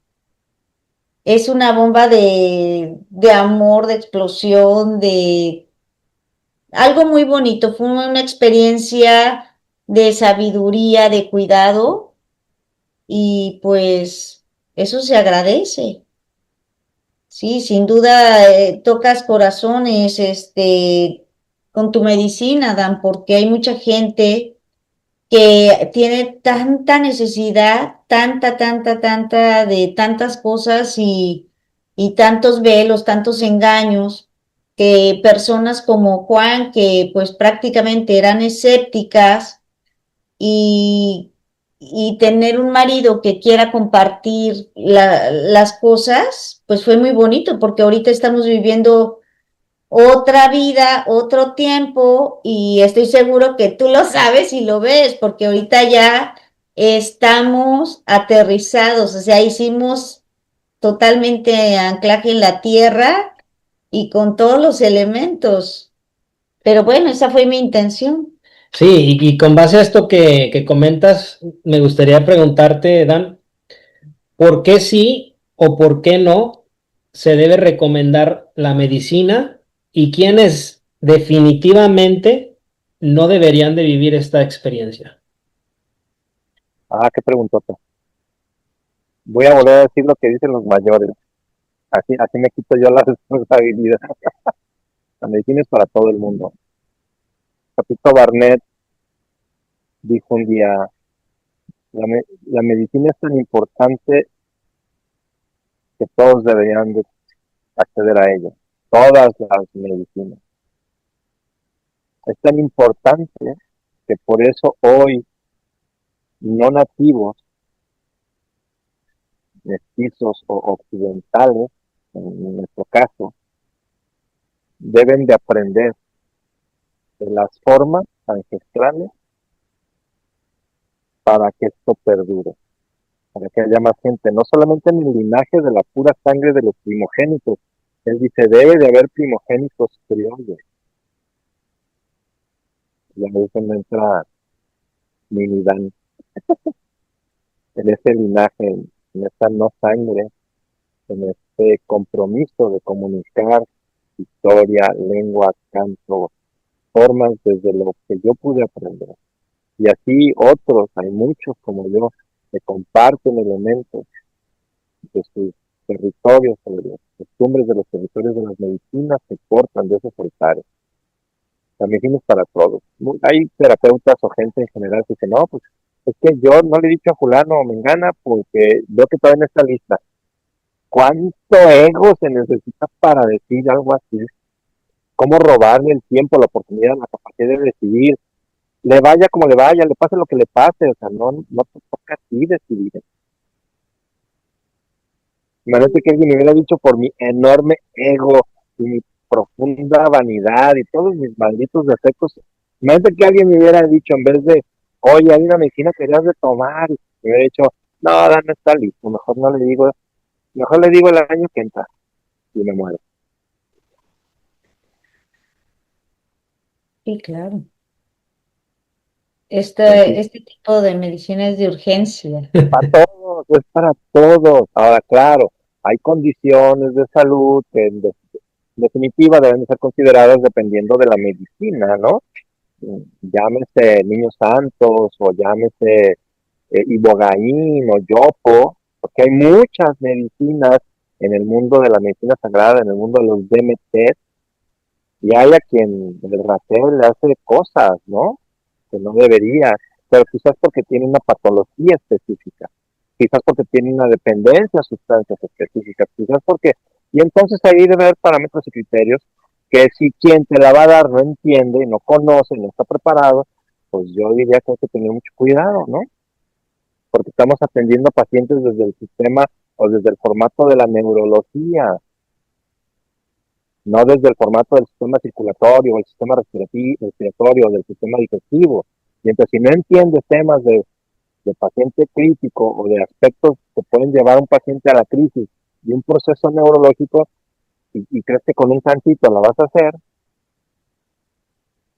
es una bomba de amor, de explosión, de algo muy bonito, fue una experiencia de sabiduría, de cuidado y pues eso se agradece. Sí, sin duda tocas corazones, con tu medicina, Dan, porque hay mucha gente que tiene tanta necesidad, tanta de tantas cosas y tantos velos, tantos engaños, que personas como Juan, que pues prácticamente eran escépticas, y, y tener un marido que quiera compartir las cosas, pues fue muy bonito, porque ahorita estamos viviendo otra vida, otro tiempo, y estoy seguro que tú lo sabes y lo ves, porque ahorita ya estamos aterrizados, o sea, hicimos totalmente anclaje en la tierra y con todos los elementos. Pero bueno, esa fue mi intención. Sí, y con base a esto que comentas, me gustaría preguntarte, Dan, ¿por qué sí o por qué no se debe recomendar la medicina y quiénes definitivamente no deberían de vivir esta experiencia? qué preguntota. Voy a volver a decir lo que dicen los mayores. Así me quito yo la responsabilidad. La medicina es para todo el mundo. Capito Barnett dijo un día, la medicina es tan importante que todos deberían de acceder a ella. Todas las medicinas. Es tan importante que por eso hoy no nativos, mestizos o occidentales, en nuestro caso, deben de aprender de las formas ancestrales para que esto perdure, para que haya más gente, no solamente en el linaje de la pura sangre de los primogénitos. Él dice, debe de haber primogénitos criollos. Y a veces no entra Minidán en ese linaje, en esta no sangre, en este compromiso de comunicar historia, lengua, canto, formas desde lo que yo pude aprender. Y así otros, hay muchos como yo, que comparten elementos de sus territorios, de las costumbres de los territorios de las medicinas, se cortan de esos altares. La medicina es para todos. Hay terapeutas o gente en general que dice, no, pues es que yo no le he dicho a fulano o mengana porque veo que todavía no está lista. ¿Cuánto ego se necesita para decir algo así? ¿Cómo robarle el tiempo, la oportunidad, la capacidad de decidir? Le vaya como le vaya, le pase lo que le pase, o sea, no te toca a ti decidir. Imagínate que alguien me hubiera dicho por mi enorme ego y mi profunda vanidad y todos mis malditos defectos. Imagínate que alguien me hubiera dicho en vez de, oye, hay una medicina que deberías de tomar, y me hubiera dicho, no, no está listo, mejor no le digo, mejor le digo el año que entra y me muero. Sí, claro. Así, Este tipo de medicina es de urgencia. para todos, es para todos. Ahora, claro, hay condiciones de salud que en definitiva deben de ser consideradas dependiendo de la medicina, ¿no? Llámese Niños Santos o llámese Ibogaín o Yopo, porque hay muchas medicinas en el mundo de la medicina sagrada, en el mundo de los DMT, y hay a quien el ratero le hace cosas, ¿no? Que no debería, pero quizás porque tiene una patología específica, quizás porque tiene una dependencia a sustancias específicas, quizás porque, y entonces ahí debe haber parámetros y criterios que si quien te la va a dar no entiende, no conoce, no está preparado, pues yo diría que hay que tener mucho cuidado, ¿no? Porque estamos atendiendo a pacientes desde el sistema o desde el formato de la neurología, no desde el formato del sistema circulatorio, el sistema respiratorio, del sistema digestivo. Y entonces, si no entiendes temas de paciente crítico o de aspectos que pueden llevar a un paciente a la crisis y un proceso neurológico, y crees que con un cantito la vas a hacer,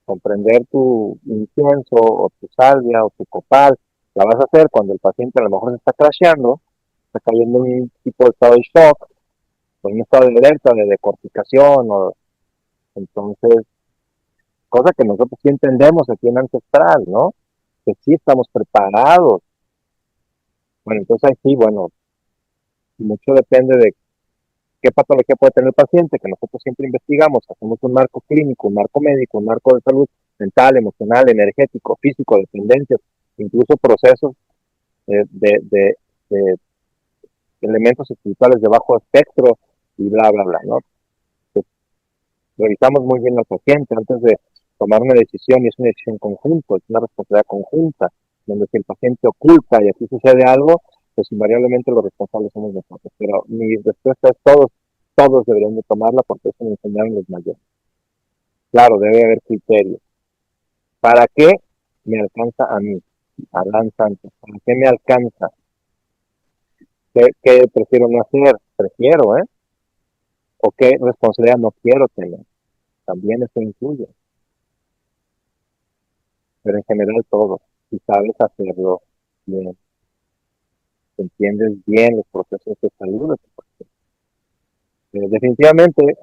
comprender tu incienso o tu salvia o tu copal, la vas a hacer cuando el paciente a lo mejor se está crasheando, está cayendo en un tipo de estado de shock, o en un estado de alerta, de decorticación, o entonces, cosa que nosotros sí entendemos aquí en Ancestral, ¿no? Que sí estamos preparados. Bueno, entonces ahí sí, bueno, mucho depende de qué patología puede tener el paciente, que nosotros siempre investigamos, hacemos un marco clínico, un marco médico, un marco de salud mental, emocional, energético, físico, dependencias, incluso procesos de elementos espirituales de bajo espectro y bla, bla, bla, ¿no? Pues, revisamos muy bien al paciente antes de tomar una decisión, y es una decisión conjunta, es una responsabilidad conjunta, donde si el paciente oculta y aquí sucede algo, pues invariablemente los responsables somos nosotros. Pero mi respuesta es todos deberían de tomarla porque eso me enseñaron los mayores. Claro, debe haber criterios. ¿Para qué me alcanza a mí? Adán Santos, ¿para qué me alcanza? ¿Qué prefiero no hacer? Prefiero, ¿eh? ¿O qué responsabilidad no quiero tener? También eso incluye. Pero en general todo. Si sabes hacerlo bien, entiendes bien los procesos de salud. Definitivamente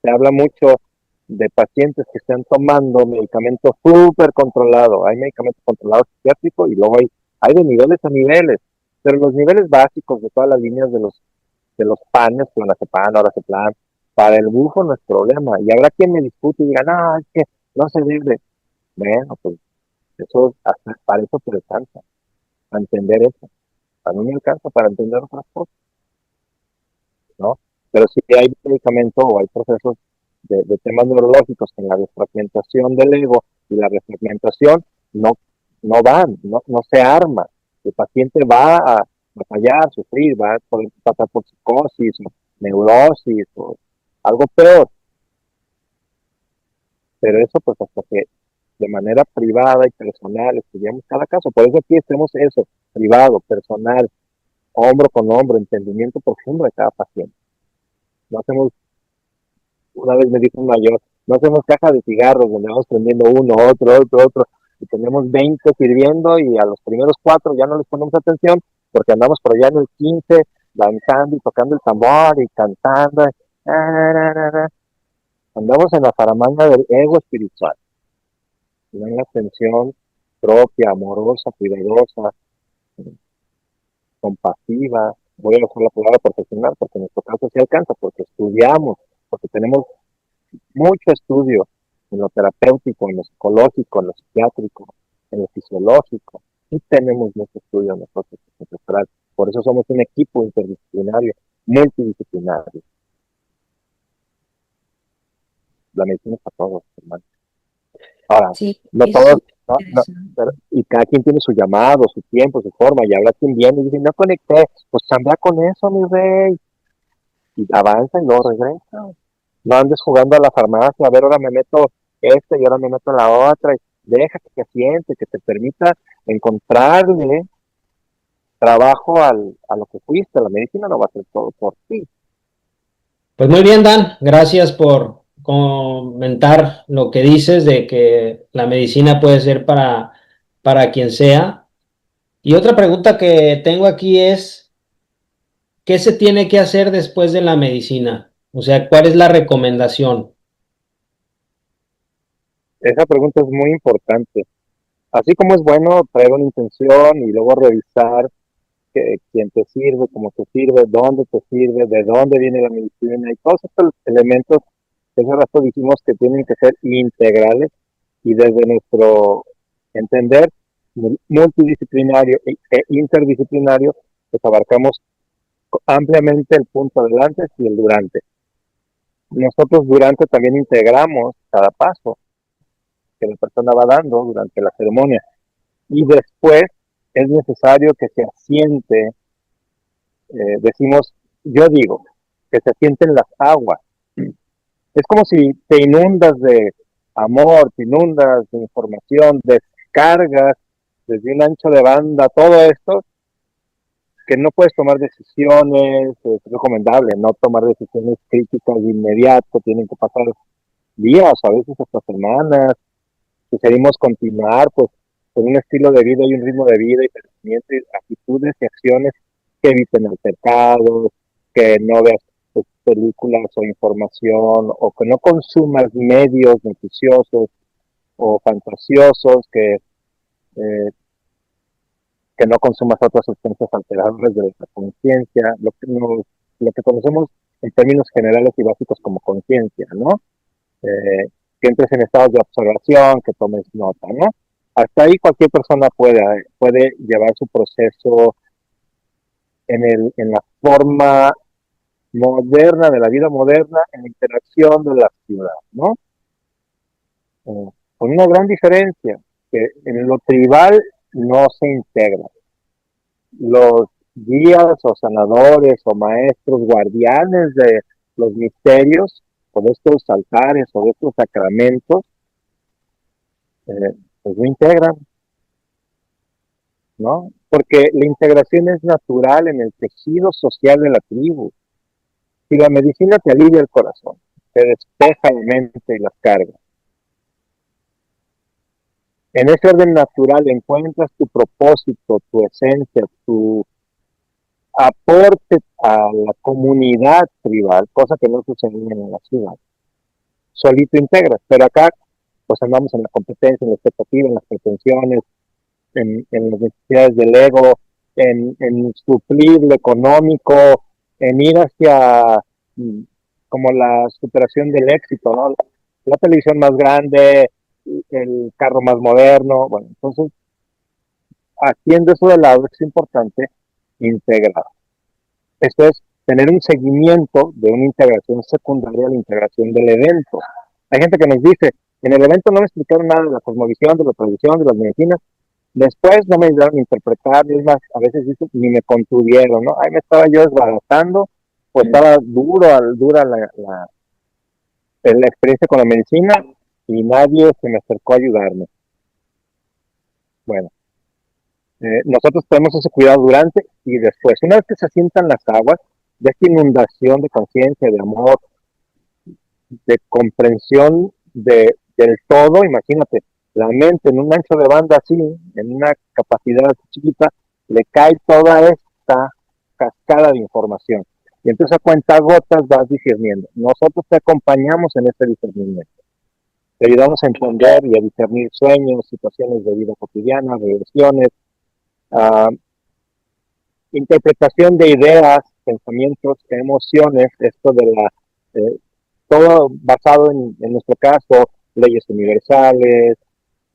se habla mucho de pacientes que están tomando medicamentos súper controlados. Hay medicamentos controlados psiquiátricos y luego hay de niveles a niveles. pero los niveles básicos de todas las líneas de los panes, clonazepam, orazepam, para el bufo no es problema. Y habrá quien me discute y diga, no, es que no se debe. Bueno, pues eso, hasta para eso te alcanza, para entender eso. Para mí me alcanza para entender otras cosas, ¿no? Pero si hay medicamento o hay procesos de temas neurológicos en la desfragmentación del ego y la desfragmentación no van, no se arma. El paciente va a batallar, sufrir, va a poder pasar por psicosis, o neurosis o algo peor. Pero eso pues hasta que de manera privada y personal estudiamos cada caso. Por eso aquí hacemos eso, privado, personal, hombro con hombro, entendimiento profundo de cada paciente. No hacemos, una vez me dijo un mayor, no hacemos caja de cigarros donde vamos prendiendo uno, otro, y tenemos 20 sirviendo y a los primeros 4 ya no les ponemos atención porque andamos por allá en el 15 danzando y tocando el tambor y cantando. Andamos en la faramanga del ego espiritual, no en la atención propia, amorosa, cuidadosa, compasiva. Voy a usar la palabra profesional porque en nuestro caso sí alcanza, porque estudiamos, porque tenemos mucho estudio en lo terapéutico, en lo psicológico, en lo psiquiátrico, en lo fisiológico. Sí tenemos mucho estudio nosotros, por eso somos un equipo interdisciplinario, multidisciplinario. La medicina es para todos, hermano. Ahora, Sí, no es todos, súper interesante. y cada quien tiene su llamado, su tiempo, su forma, y habrá quien viene y dice, no conecté, pues anda con eso, mi rey, y avanza y luego regresa. No andes jugando a la farmacia, a ver, ahora me meto esta y ahora me meto la otra, y deja que te siente, que te permita encontrarle trabajo a lo que fuiste. La medicina no va a hacer todo por ti. Pues muy bien, Dan, gracias por comentar lo que dices de que la medicina puede ser para quien sea. Y otra pregunta que tengo aquí es, ¿qué se tiene que hacer después de la medicina? O sea, ¿cuál es la recomendación? Esa pregunta es muy importante. Así como es bueno traer una intención y luego revisar quién te sirve, cómo te sirve, dónde te sirve, de dónde viene la medicina y todos estos elementos que hace rato dijimos que tienen que ser integrales y desde nuestro entender multidisciplinario e interdisciplinario, pues abarcamos ampliamente el punto del antes y el durante. Nosotros durante también integramos cada paso que la persona va dando durante la ceremonia y después es necesario que se asiente, decimos, yo digo, que se asienten las aguas. Es como si te inundas de amor, te inundas de información, descargas desde un ancho de banda todo esto, que no puedes tomar decisiones, es recomendable no tomar decisiones críticas de inmediato, tienen que pasar días, a veces hasta semanas, si queremos continuar, pues con un estilo de vida y un ritmo de vida y pensamiento y actitudes y acciones que eviten altercados, que no veas pues, películas o información, o que no consumas medios noticiosos o fantasiosos, que no consumas otras sustancias alteradoras de la conciencia, lo que conocemos en términos generales y básicos como conciencia, ¿no? Que entres en estados de observación, que tomes nota, ¿no? Hasta ahí cualquier persona puede llevar su proceso en la forma moderna, de la vida moderna, en la interacción de la ciudad, ¿no? Con una gran diferencia, que en lo tribal no se integra. Los guías o sanadores o maestros guardianes de los misterios o de estos altares o de estos sacramentos, pues no integran, ¿no? Porque la integración es natural en el tejido social de la tribu. Si la medicina te alivia el corazón, te despeja la mente y las cargas, en ese orden natural encuentras tu propósito, tu esencia, tu aporte a la comunidad tribal, cosa que no sucede en la ciudad. Solito integras, pero acá pues andamos en la competencia, en la expectativa, en las pretensiones, en las necesidades del ego, en suplir lo económico, en ir hacia como la superación del éxito, ¿no? La televisión más grande, el carro más moderno, bueno, entonces, haciendo eso de lado es importante integrar. Esto es tener un seguimiento de una integración secundaria a la integración del evento. Hay gente que nos dice, en el evento no me explicaron nada de la cosmovisión, de la tradición, de las medicinas, después no me ayudaron a interpretar, y es más, a veces dicen, ni me contuvieron, ¿no? Ahí me estaba yo desbaratando, pues estaba dura la experiencia con la medicina y nadie se me acercó a ayudarme. Bueno, nosotros tenemos ese cuidado durante y después. Una vez que se asientan las aguas, de esta inundación de conciencia, de amor, de comprensión del todo, imagínate, la mente en un ancho de banda así, en una capacidad así chiquita, le cae toda esta cascada de información. Y entonces a cuenta gotas vas discerniendo. Nosotros te acompañamos en este discernimiento. Te ayudamos a entender y a discernir sueños, situaciones de vida cotidiana, regresiones, interpretación de ideas, pensamientos, emociones, esto de todo basado en nuestro caso, leyes universales,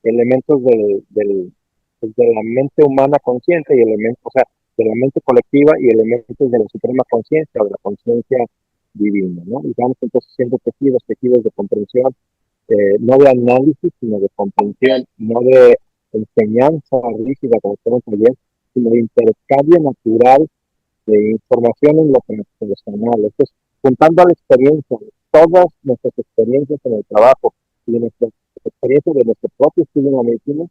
elementos de la mente humana consciente y elementos, o sea, de la mente colectiva y elementos de la suprema conciencia o de la conciencia divina, ¿no? Y vamos entonces siendo tejidos de comprensión, no de análisis, sino de comprensión, no de enseñanza rígida como estamos ayer, sino de intercambio natural de información en lo personal. Entonces, juntando a la experiencia, todas nuestras experiencias en el trabajo y de nuestra experiencia de nuestro propio estudio en la medicina,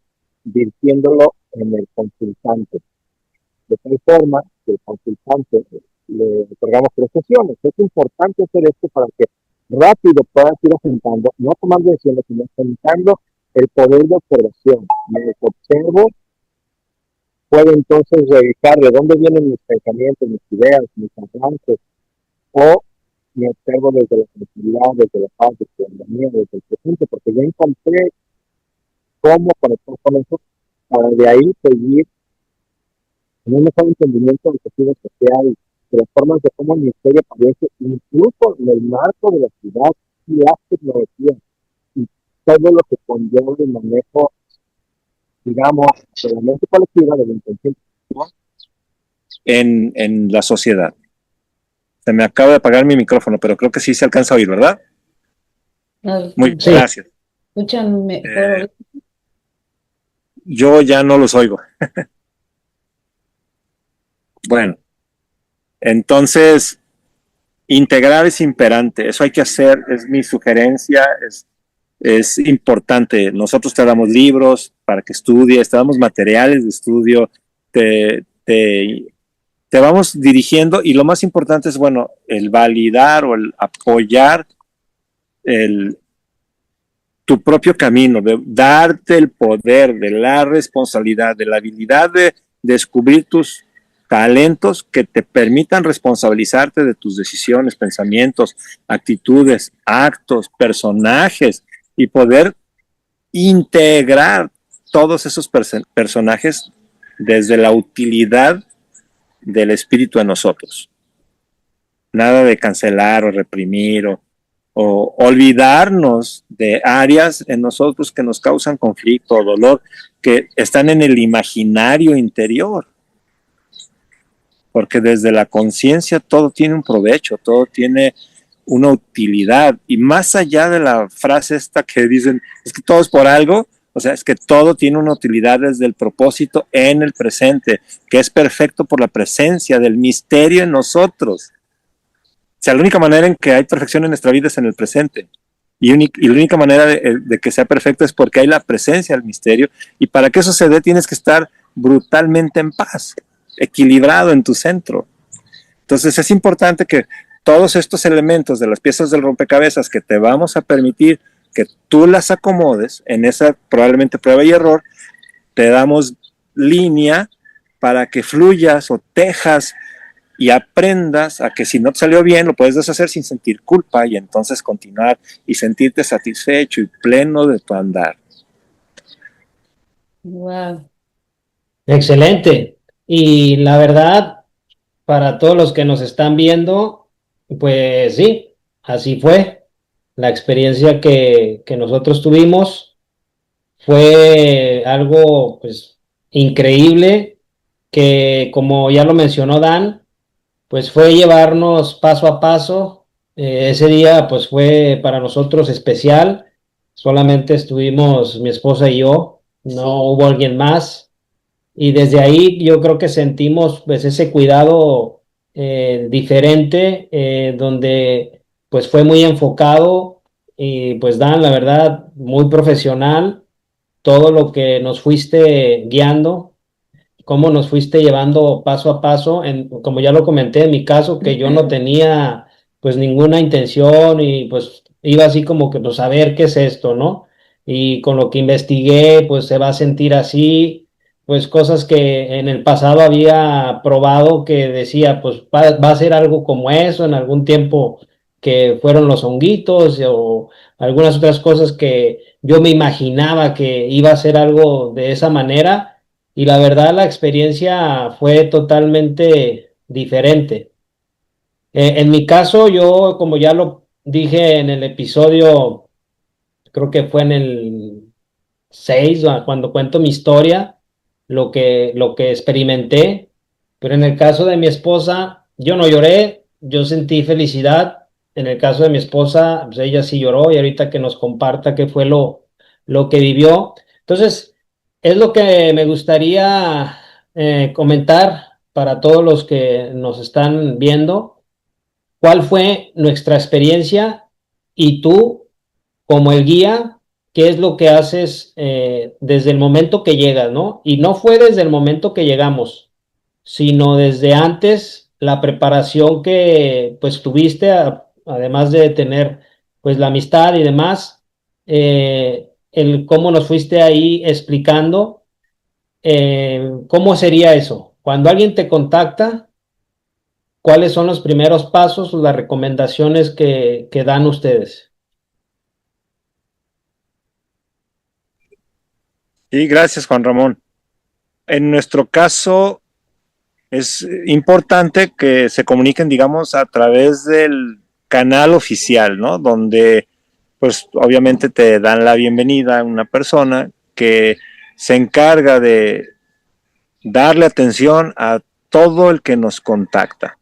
virtiéndolo en el consultante. De tal forma que el consultante le otorgamos 3 sesiones. Es importante hacer esto para que rápido puedas ir asentando, no tomando decisiones, sino asentando el poder de observación. Me observo, puedo entonces revisar de dónde vienen mis pensamientos, mis ideas, mis avances, o me observo desde la tranquilidad, desde la paz, desde la armonía, desde el presente, porque ya encontré cómo conectar con eso, para de ahí seguir en un mejor entendimiento del tejido social, de las formas de cómo el misterio aparece, incluso en el marco de la ciudad y la tecnología, y todo lo que conlleva el manejo, digamos, de la mente colectiva, de la intención en la sociedad. Se me acaba de apagar mi micrófono, pero creo que sí se alcanza a oír, ¿verdad? Muy bien, gracias. Escúchame. Yo ya no los oigo. Bueno, entonces, integrar es imperante, eso hay que hacer, es mi sugerencia, es importante. Nosotros te damos libros para que estudies, te damos materiales de estudio, te vamos dirigiendo, y lo más importante es, bueno, el validar o el apoyar tu propio camino, de darte el poder, de la responsabilidad, de la habilidad de descubrir tus talentos que te permitan responsabilizarte de tus decisiones, pensamientos, actitudes, actos, personajes, y poder integrar todos esos personajes desde la utilidad del espíritu en nosotros. Nada de cancelar o reprimir o olvidarnos de áreas en nosotros que nos causan conflicto o dolor, que están en el imaginario interior. Porque desde la conciencia todo tiene un provecho, todo tiene una utilidad. Y más allá de la frase esta que dicen, es que todo es por algo, o sea, es que todo tiene una utilidad desde el propósito en el presente, que es perfecto por la presencia del misterio en nosotros. O sea, la única manera en que hay perfección en nuestra vida es en el presente. Y la única manera de que sea perfecto es porque hay la presencia del misterio. Y para que eso se dé, tienes que estar brutalmente en paz, equilibrado en tu centro. Entonces es importante que todos estos elementos de las piezas del rompecabezas que te vamos a permitir que tú las acomodes en esa probablemente prueba y error, te damos línea para que fluyas o tejas y aprendas a que si no te salió bien lo puedes deshacer sin sentir culpa, y entonces continuar y sentirte satisfecho y pleno de tu andar. Wow. Excelente. Y la verdad, para todos los que nos están viendo, pues sí, así fue. La experiencia que nosotros tuvimos fue algo pues increíble que, como ya lo mencionó Dan, pues fue llevarnos paso a paso. Ese día pues fue para nosotros especial. Solamente estuvimos mi esposa y yo, no hubo alguien más. Y desde ahí yo creo que sentimos pues ese cuidado diferente, donde pues fue muy enfocado y pues Dan, la verdad, muy profesional, todo lo que nos fuiste guiando, cómo nos fuiste llevando paso a paso, como ya lo comenté en mi caso, que yo no tenía pues ninguna intención y pues iba así como que pues a ver qué es esto, ¿no? Y con lo que investigué pues se va a sentir así, pues cosas que en el pasado había probado que decía pues va a ser algo como eso en algún tiempo, que fueron los honguitos o algunas otras cosas que yo me imaginaba que iba a ser algo de esa manera, y la verdad la experiencia fue totalmente diferente. En mi caso, yo, como ya lo dije en el episodio, creo que fue en el 6, cuando cuento mi historia, lo que experimenté, pero en el caso de mi esposa, yo no lloré, yo sentí felicidad. En el caso de mi esposa, pues ella sí lloró, y ahorita que nos comparta qué fue lo que vivió. Entonces, es lo que me gustaría comentar para todos los que nos están viendo. ¿Cuál fue nuestra experiencia? Y tú, como el guía, ¿qué es lo que haces desde el momento que llegas, ¿no? Y no fue desde el momento que llegamos, sino desde antes, la preparación que pues tuviste, además de tener pues la amistad y demás, el cómo nos fuiste ahí explicando cómo sería eso. Cuando alguien te contacta, ¿cuáles son los primeros pasos o las recomendaciones que dan ustedes? Y gracias, Juan Ramón. En nuestro caso, es importante que se comuniquen, digamos, a través del canal oficial, ¿no? Donde, pues, obviamente te dan la bienvenida a una persona que se encarga de darle atención a todo el que nos contacta.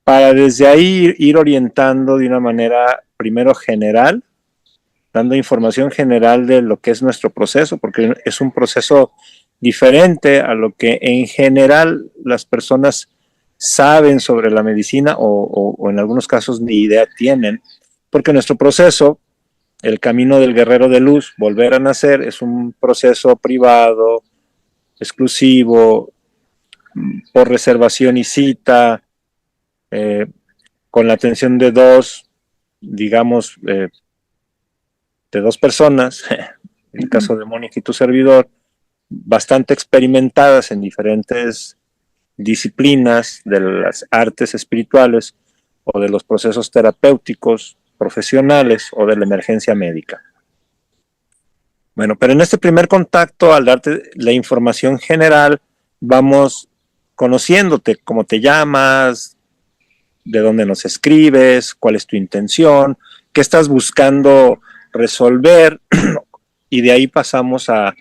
Para desde ahí ir orientando de una manera, primero general, dando información general de lo que es nuestro proceso, porque es un proceso diferente a lo que en general las personas saben sobre la medicina o en algunos casos ni idea tienen, porque nuestro proceso, el camino del guerrero de luz, volver a nacer, es un proceso privado, exclusivo, por reservación y cita, con la atención de dos, digamos, de dos personas, en el caso de Mónica y tu servidor, bastante experimentadas en diferentes disciplinas de las artes espirituales o de los procesos terapéuticos profesionales o de la emergencia médica. Bueno, pero en este primer contacto, al darte la información general, vamos conociéndote, cómo te llamas, de dónde nos escribes, cuál es tu intención, qué estás buscando resolver, y de ahí pasamos a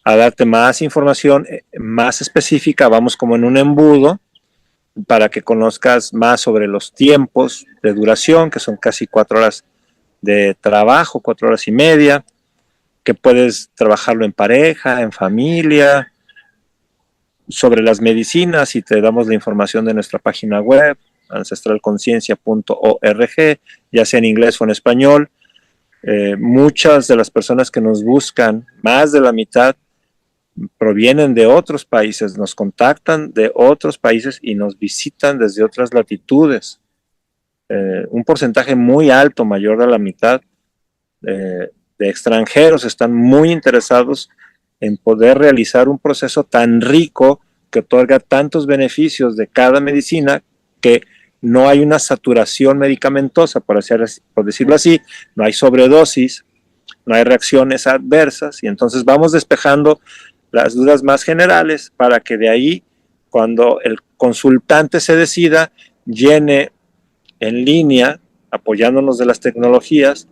darte más información más específica. Vamos como en un embudo para que conozcas más sobre los tiempos de duración, que son casi 4 horas de trabajo, 4 horas y media, que puedes trabajarlo en pareja, en familia, sobre las medicinas, y te damos la información de nuestra página web, ancestralconciencia.org, ya sea en inglés o en español. Muchas de las personas que nos buscan, más de la mitad, provienen de otros países, nos contactan de otros países y nos visitan desde otras latitudes. Un porcentaje muy alto, mayor de la mitad, de extranjeros están muy interesados en poder realizar un proceso tan rico que otorga tantos beneficios de cada medicina, que no hay una saturación medicamentosa, por decirlo así, no hay sobredosis, no hay reacciones adversas, y entonces vamos despejando las dudas más generales, para que de ahí, cuando el consultante se decida, llene en línea, apoyándonos de las tecnologías,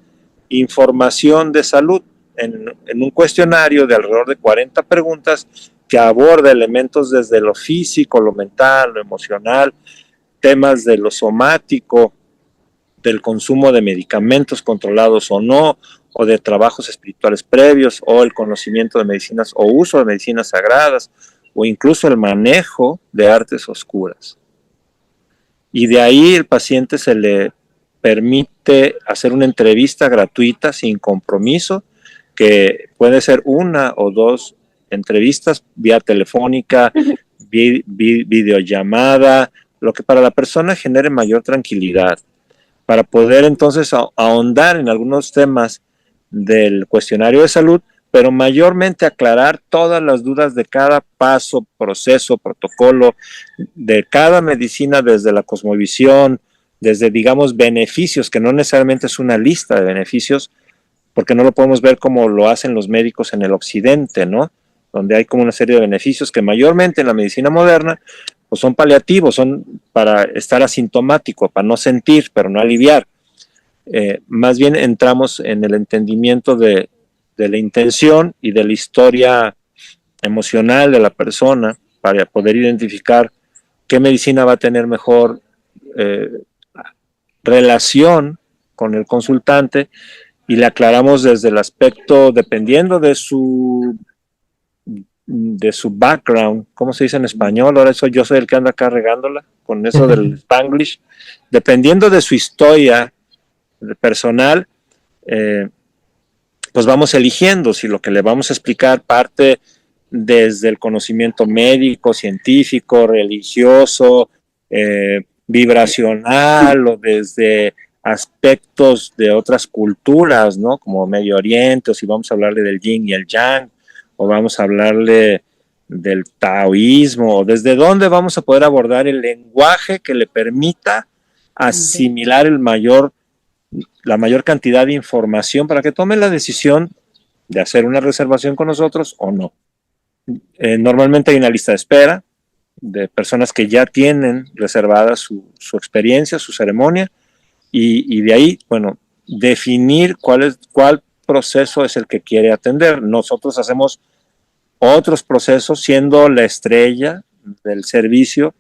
información de salud en un cuestionario de alrededor de 40 preguntas que aborda elementos desde lo físico, lo mental, lo emocional, temas de lo somático, del consumo de medicamentos controlados o no, o de trabajos espirituales previos, o el conocimiento de medicinas o uso de medicinas sagradas, o incluso el manejo de artes oscuras. Y de ahí el paciente se le permite hacer una entrevista gratuita sin compromiso, que puede ser 1 o 2 entrevistas vía telefónica, videollamada, lo que para la persona genere mayor tranquilidad, para poder entonces ahondar en algunos temas del cuestionario de salud, pero mayormente aclarar todas las dudas de cada paso, proceso, protocolo, de cada medicina, desde la cosmovisión, desde, digamos, beneficios, que no necesariamente es una lista de beneficios, porque no lo podemos ver como lo hacen los médicos en el occidente, ¿no? Donde hay como una serie de beneficios que mayormente en la medicina moderna pues son paliativos, son para estar asintomático, para no sentir, pero no aliviar. Más bien entramos en el entendimiento de la intención y de la historia emocional de la persona para poder identificar qué medicina va a tener mejor relación con el consultante, y le aclaramos desde el aspecto, dependiendo de su background, ¿cómo se dice en español? Ahora yo soy el que anda acá regándola con eso del Spanglish. Dependiendo de su historia personal, pues vamos eligiendo si lo que le vamos a explicar parte desde el conocimiento médico, científico, religioso, vibracional, o desde aspectos de otras culturas, ¿no? Como Medio Oriente, o si vamos a hablarle del yin y el yang, o vamos a hablarle del taoísmo, o desde dónde vamos a poder abordar el lenguaje que le permita asimilar la mayor cantidad de información para que tome la decisión de hacer una reservación con nosotros o no. Normalmente hay una lista de espera de personas que ya tienen reservada su experiencia, su ceremonia, y de ahí, bueno, definir cuál proceso es el que quiere atender. Nosotros hacemos otros procesos, siendo la estrella del servicio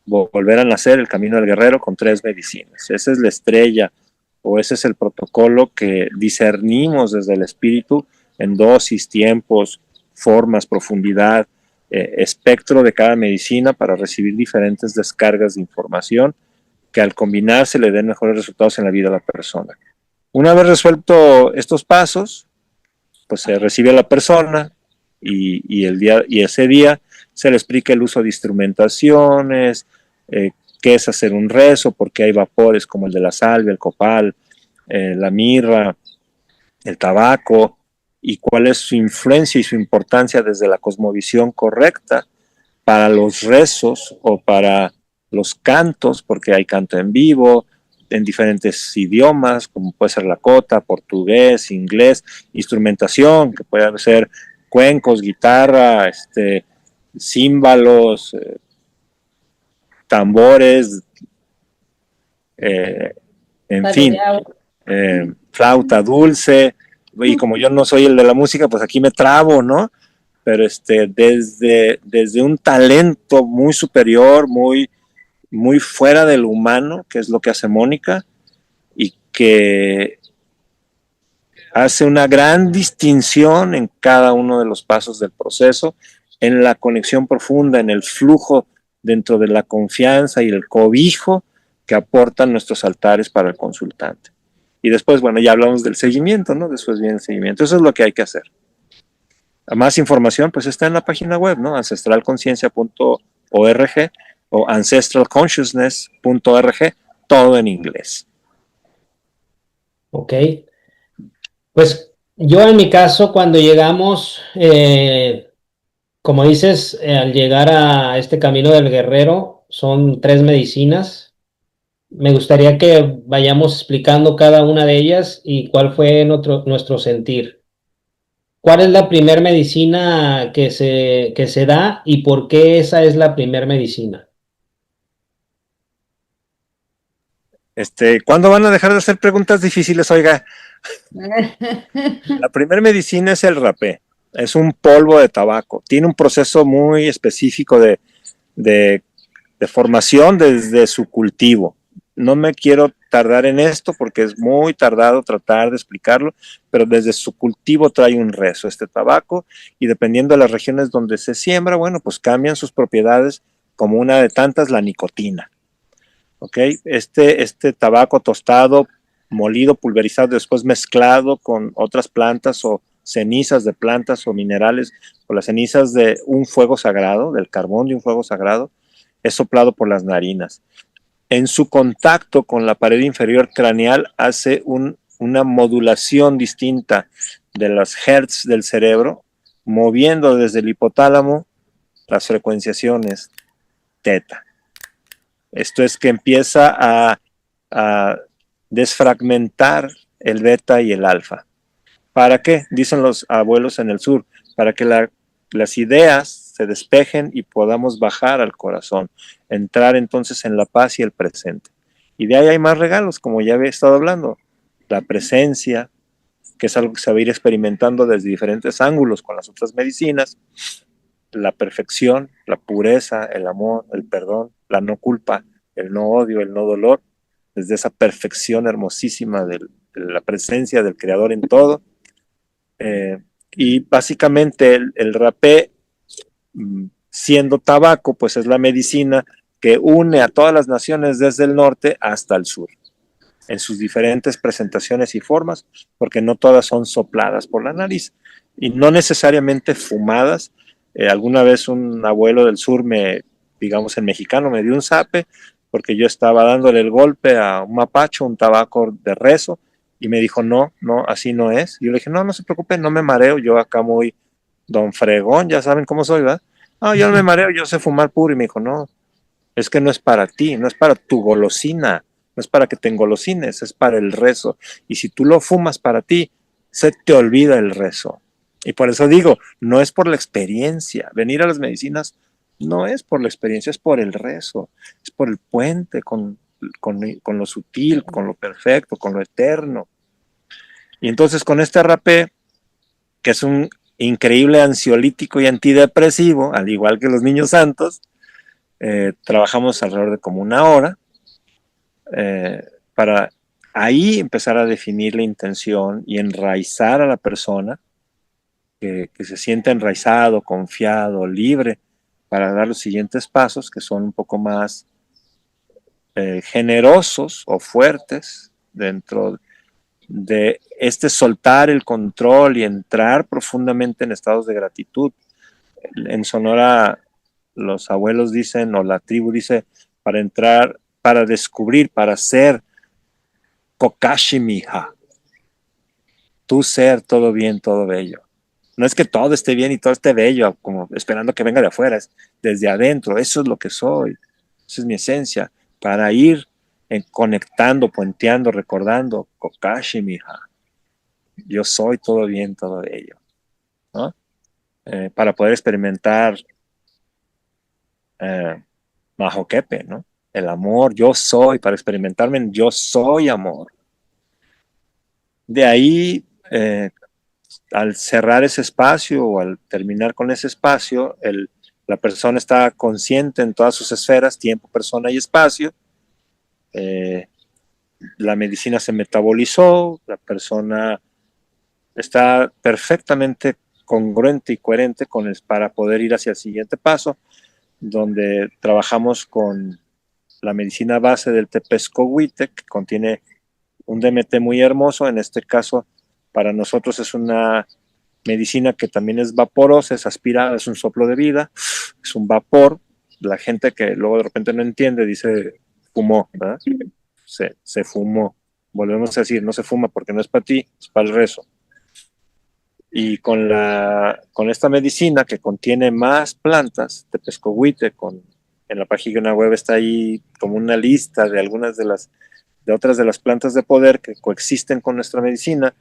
volver a nacer el camino del guerrero con 3 medicinas. Esa es la estrella, o ese es el protocolo que discernimos desde el espíritu en dosis, tiempos, formas, profundidad, espectro de cada medicina, para recibir diferentes descargas de información que al combinarse le den mejores resultados en la vida de la persona. Una vez resuelto estos pasos, pues se recibe a la persona, y ese día se le explica el uso de instrumentaciones, qué es hacer un rezo, porque hay vapores como el de la salvia, el copal, la mirra, el tabaco, y cuál es su influencia y su importancia desde la cosmovisión correcta para los rezos o para los cantos, porque hay canto en vivo en diferentes idiomas, como puede ser lakota, portugués, inglés, instrumentación, que puede ser cuencos, guitarra, címbalos, tambores, en fin, flauta dulce. Y como yo no soy el de la música, pues aquí me trabo, ¿no? Pero desde un talento muy superior, muy fuera del humano, que es lo que hace Mónica, y que hace una gran distinción en cada uno de los pasos del proceso, en la conexión profunda, en el flujo dentro de la confianza y el cobijo que aportan nuestros altares para el consultante. Y después, bueno, ya hablamos del seguimiento, ¿no? Después viene el seguimiento. Eso es lo que hay que hacer. Más información, pues está en la página web, ¿no? ancestralconciencia.org o ancestralconsciousness.org, todo en inglés. Ok. Pues yo en mi caso, cuando llegamos, como dices, al llegar a este camino del guerrero, son 3 medicinas. Me gustaría que vayamos explicando cada una de ellas y cuál fue nuestro sentir. ¿Cuál es la primer medicina que se da y por qué esa es la primer medicina? ¿Cuándo van a dejar de hacer preguntas difíciles, oiga? La primera medicina es el rapé. Es un polvo de tabaco. Tiene un proceso muy específico de, de formación desde su cultivo. No me quiero tardar en esto porque es muy tardado tratar de explicarlo, pero desde su cultivo trae un rezo este tabaco y dependiendo de las regiones donde se siembra, bueno, pues cambian sus propiedades, como una de tantas, la nicotina. ¿Ok? Este tabaco tostado, molido, pulverizado, después mezclado con otras plantas o cenizas de plantas o minerales o las cenizas de un fuego sagrado, del carbón de un fuego sagrado, es soplado por las narinas. En su contacto con la pared inferior craneal hace una modulación distinta de las hertz del cerebro, moviendo desde el hipotálamo las frecuenciaciones teta. Esto es que empieza a desfragmentar el beta y el alfa. ¿Para qué? Dicen los abuelos en el sur, para que las ideas se despejen y podamos bajar al corazón, entrar entonces en la paz y el presente. Y de ahí hay más regalos, como ya había estado hablando, la presencia, que es algo que se va a ir experimentando desde diferentes ángulos con las otras medicinas, la perfección, la pureza, el amor, el perdón, la no culpa, el no odio, el no dolor, desde esa perfección hermosísima de la presencia del Creador en todo. Y básicamente el rapé, siendo tabaco, pues es la medicina que une a todas las naciones desde el norte hasta el sur, en sus diferentes presentaciones y formas, porque no todas son sopladas por la nariz y no necesariamente fumadas. Alguna vez un abuelo del sur digamos en mexicano, me dio un zape porque yo estaba dándole el golpe a un mapacho, un tabaco de rezo, y me dijo, no, así no es. Y yo le dije, no se preocupe, no me mareo, yo acá muy don fregón, ya saben cómo soy, ¿verdad? No, yo no me mareo, yo sé fumar puro. Y me dijo, no, es que no es para ti, no es para tu golosina, no es para que te engolosines, es para el rezo. Y si tú lo fumas para ti, se te olvida el rezo. Y por eso digo, no es por la experiencia. Venir a las medicinas no es por la experiencia, es por el rezo, es por el puente con lo sutil, con lo perfecto, con lo eterno. Y entonces con este rapé, que es un increíble ansiolítico y antidepresivo, al igual que los niños santos, trabajamos alrededor de como una hora para ahí empezar a definir la intención y enraizar a la persona, que se sienta enraizado, confiado, libre, para dar los siguientes pasos que son un poco más generosos o fuertes dentro de soltar el control y entrar profundamente en estados de gratitud. En Sonora los abuelos dicen, o la tribu dice, para entrar, para descubrir, para ser Kokashi Mija, tú ser todo bien, todo bello. No es que todo esté bien y todo esté bello, como esperando que venga de afuera, es desde adentro, eso es lo que soy, esa es mi esencia, para ir conectando, puenteando, recordando, Kokashi Mija, yo soy todo bien, todo bello, ¿no? Para poder experimentar Majokepe, ¿no? El amor, yo soy, para experimentarme en yo soy amor. De ahí, al cerrar ese espacio o al terminar con ese espacio, la persona está consciente en todas sus esferas, tiempo, persona y espacio. La medicina se metabolizó, la persona está perfectamente congruente y coherente para poder ir hacia el siguiente paso, donde trabajamos con la medicina base del tepescohuite, que contiene un DMT muy hermoso. En este caso, para nosotros es una medicina que también es vaporosa, es aspirada, es un soplo de vida, es un vapor. La gente que luego de repente no entiende dice, fumó, ¿verdad? Se fumó. Volvemos a decir, no se fuma porque no es para ti, es para el rezo. Y con esta medicina que contiene más plantas, tepescohuite, en la página web está ahí como una lista de algunas de otras de las plantas de poder que coexisten con nuestra medicina,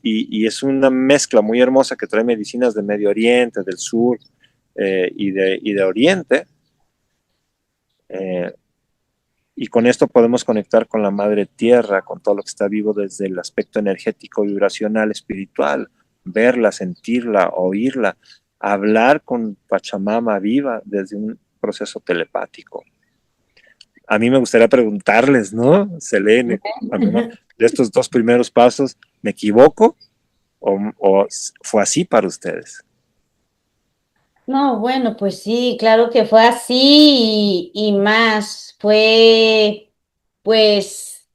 y es una mezcla muy hermosa que trae medicinas de Medio Oriente, del Sur y de Oriente. Y con esto podemos conectar con la Madre Tierra, con todo lo que está vivo desde el aspecto energético, vibracional, espiritual, verla, sentirla, oírla, hablar con Pachamama viva desde un proceso telepático. A mí me gustaría preguntarles, ¿no? Selene, de estos 2 primeros pasos, ¿me equivoco o fue así para ustedes? No, bueno, pues sí, claro que fue así y más. Fue, pues,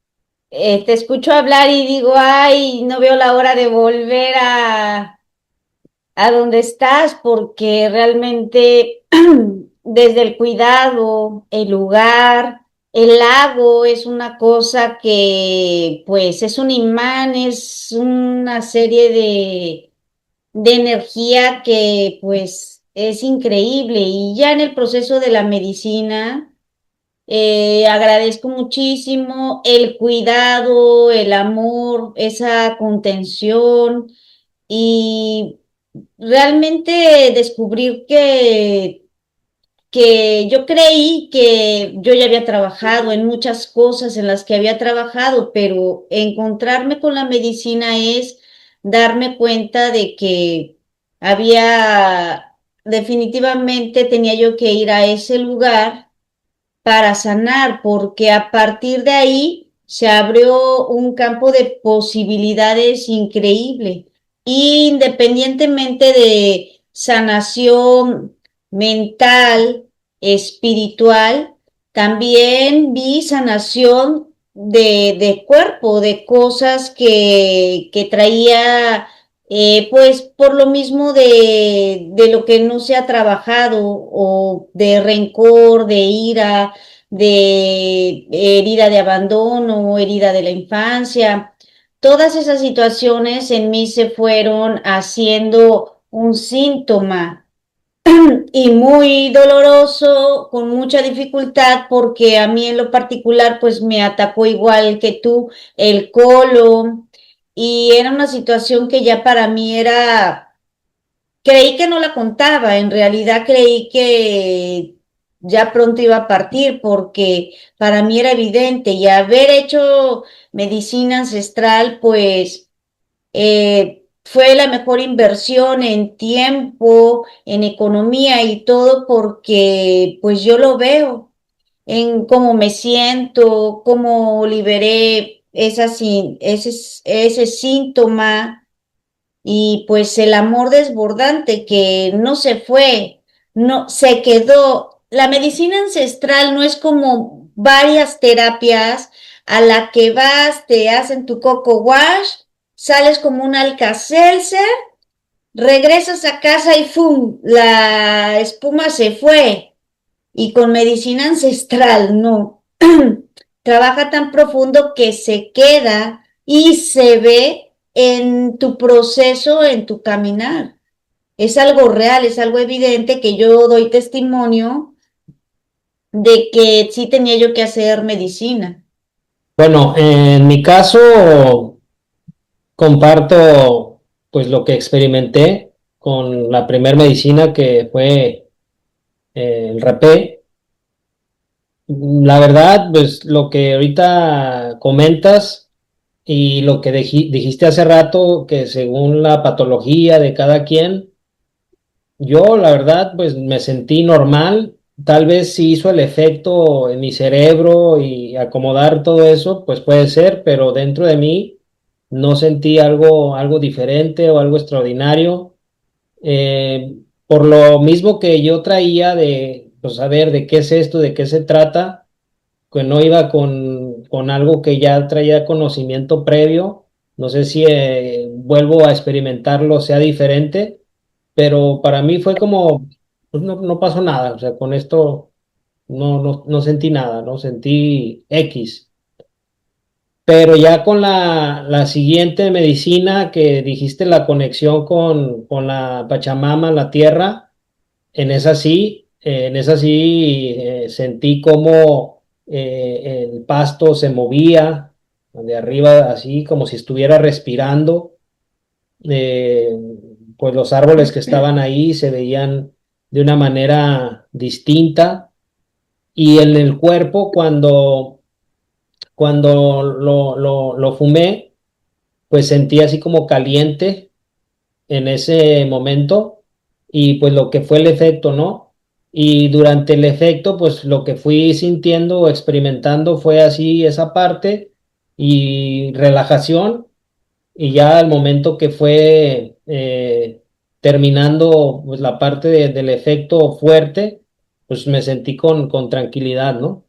te escucho hablar y digo, ay, no veo la hora de volver a donde estás, porque realmente desde el cuidado, el lugar, el lago es una cosa que, pues, es un imán, es una serie de energía que pues es increíble y ya en el proceso de la medicina agradezco muchísimo el cuidado, el amor, esa contención y realmente descubrir que yo creí que yo ya había trabajado en muchas cosas en las que había trabajado, pero encontrarme con la medicina es darme cuenta de que había, definitivamente tenía yo que ir a ese lugar para sanar, porque a partir de ahí se abrió un campo de posibilidades increíble, independientemente de sanación mental, espiritual, también vi sanación de cuerpo, de cosas que traía, pues por lo mismo de lo que no se ha trabajado o de rencor, de ira, de herida de abandono, herida de la infancia. Todas esas situaciones en mí se fueron haciendo un síntoma y muy doloroso, con mucha dificultad, porque a mí en lo particular pues me atacó igual que tú el colon y era una situación que ya para mí era, creí que no la contaba, en realidad creí que ya pronto iba a partir porque para mí era evidente y haber hecho medicina ancestral pues fue la mejor inversión en tiempo, en economía y todo porque pues yo lo veo en cómo me siento, cómo liberé ese síntoma y pues el amor desbordante que no se fue, no se quedó. La medicina ancestral no es como varias terapias a la que vas, te hacen tu coco wash, sales como un Alka-Seltzer, regresas a casa y ¡fum! La espuma se fue. Y con medicina ancestral, no. Trabaja tan profundo que se queda y se ve en tu proceso, en tu caminar. Es algo real, es algo evidente que yo doy testimonio de que sí tenía yo que hacer medicina. Bueno, en mi caso comparto pues lo que experimenté con la primer medicina que fue el rapé. La verdad, pues lo que ahorita comentas y lo que dijiste hace rato, que según la patología de cada quien, yo la verdad pues me sentí normal. Tal vez si hizo el efecto en mi cerebro y acomodar todo eso, pues puede ser, pero dentro de mí no sentí algo diferente o algo extraordinario. Por lo mismo que yo traía de, pues a ver, de qué es esto, de qué se trata, que no iba con algo que ya traía conocimiento previo. No sé si vuelvo a experimentarlo, sea diferente, pero para mí fue como, pues no pasó nada, o sea, con esto no sentí nada, no sentí X. Pero ya con la siguiente medicina que dijiste, la conexión con la Pachamama, la tierra, en esa sí sentí como el pasto se movía de arriba, así como si estuviera respirando. pues los árboles que estaban ahí se veían de una manera distinta, y en el cuerpo cuando lo fumé, pues sentí así como caliente en ese momento, y pues lo que fue el efecto, ¿no? Y durante el efecto, pues lo que fui sintiendo o experimentando fue así esa parte y relajación, y ya al momento que fue terminando pues la parte del efecto fuerte, pues me sentí con tranquilidad, ¿no?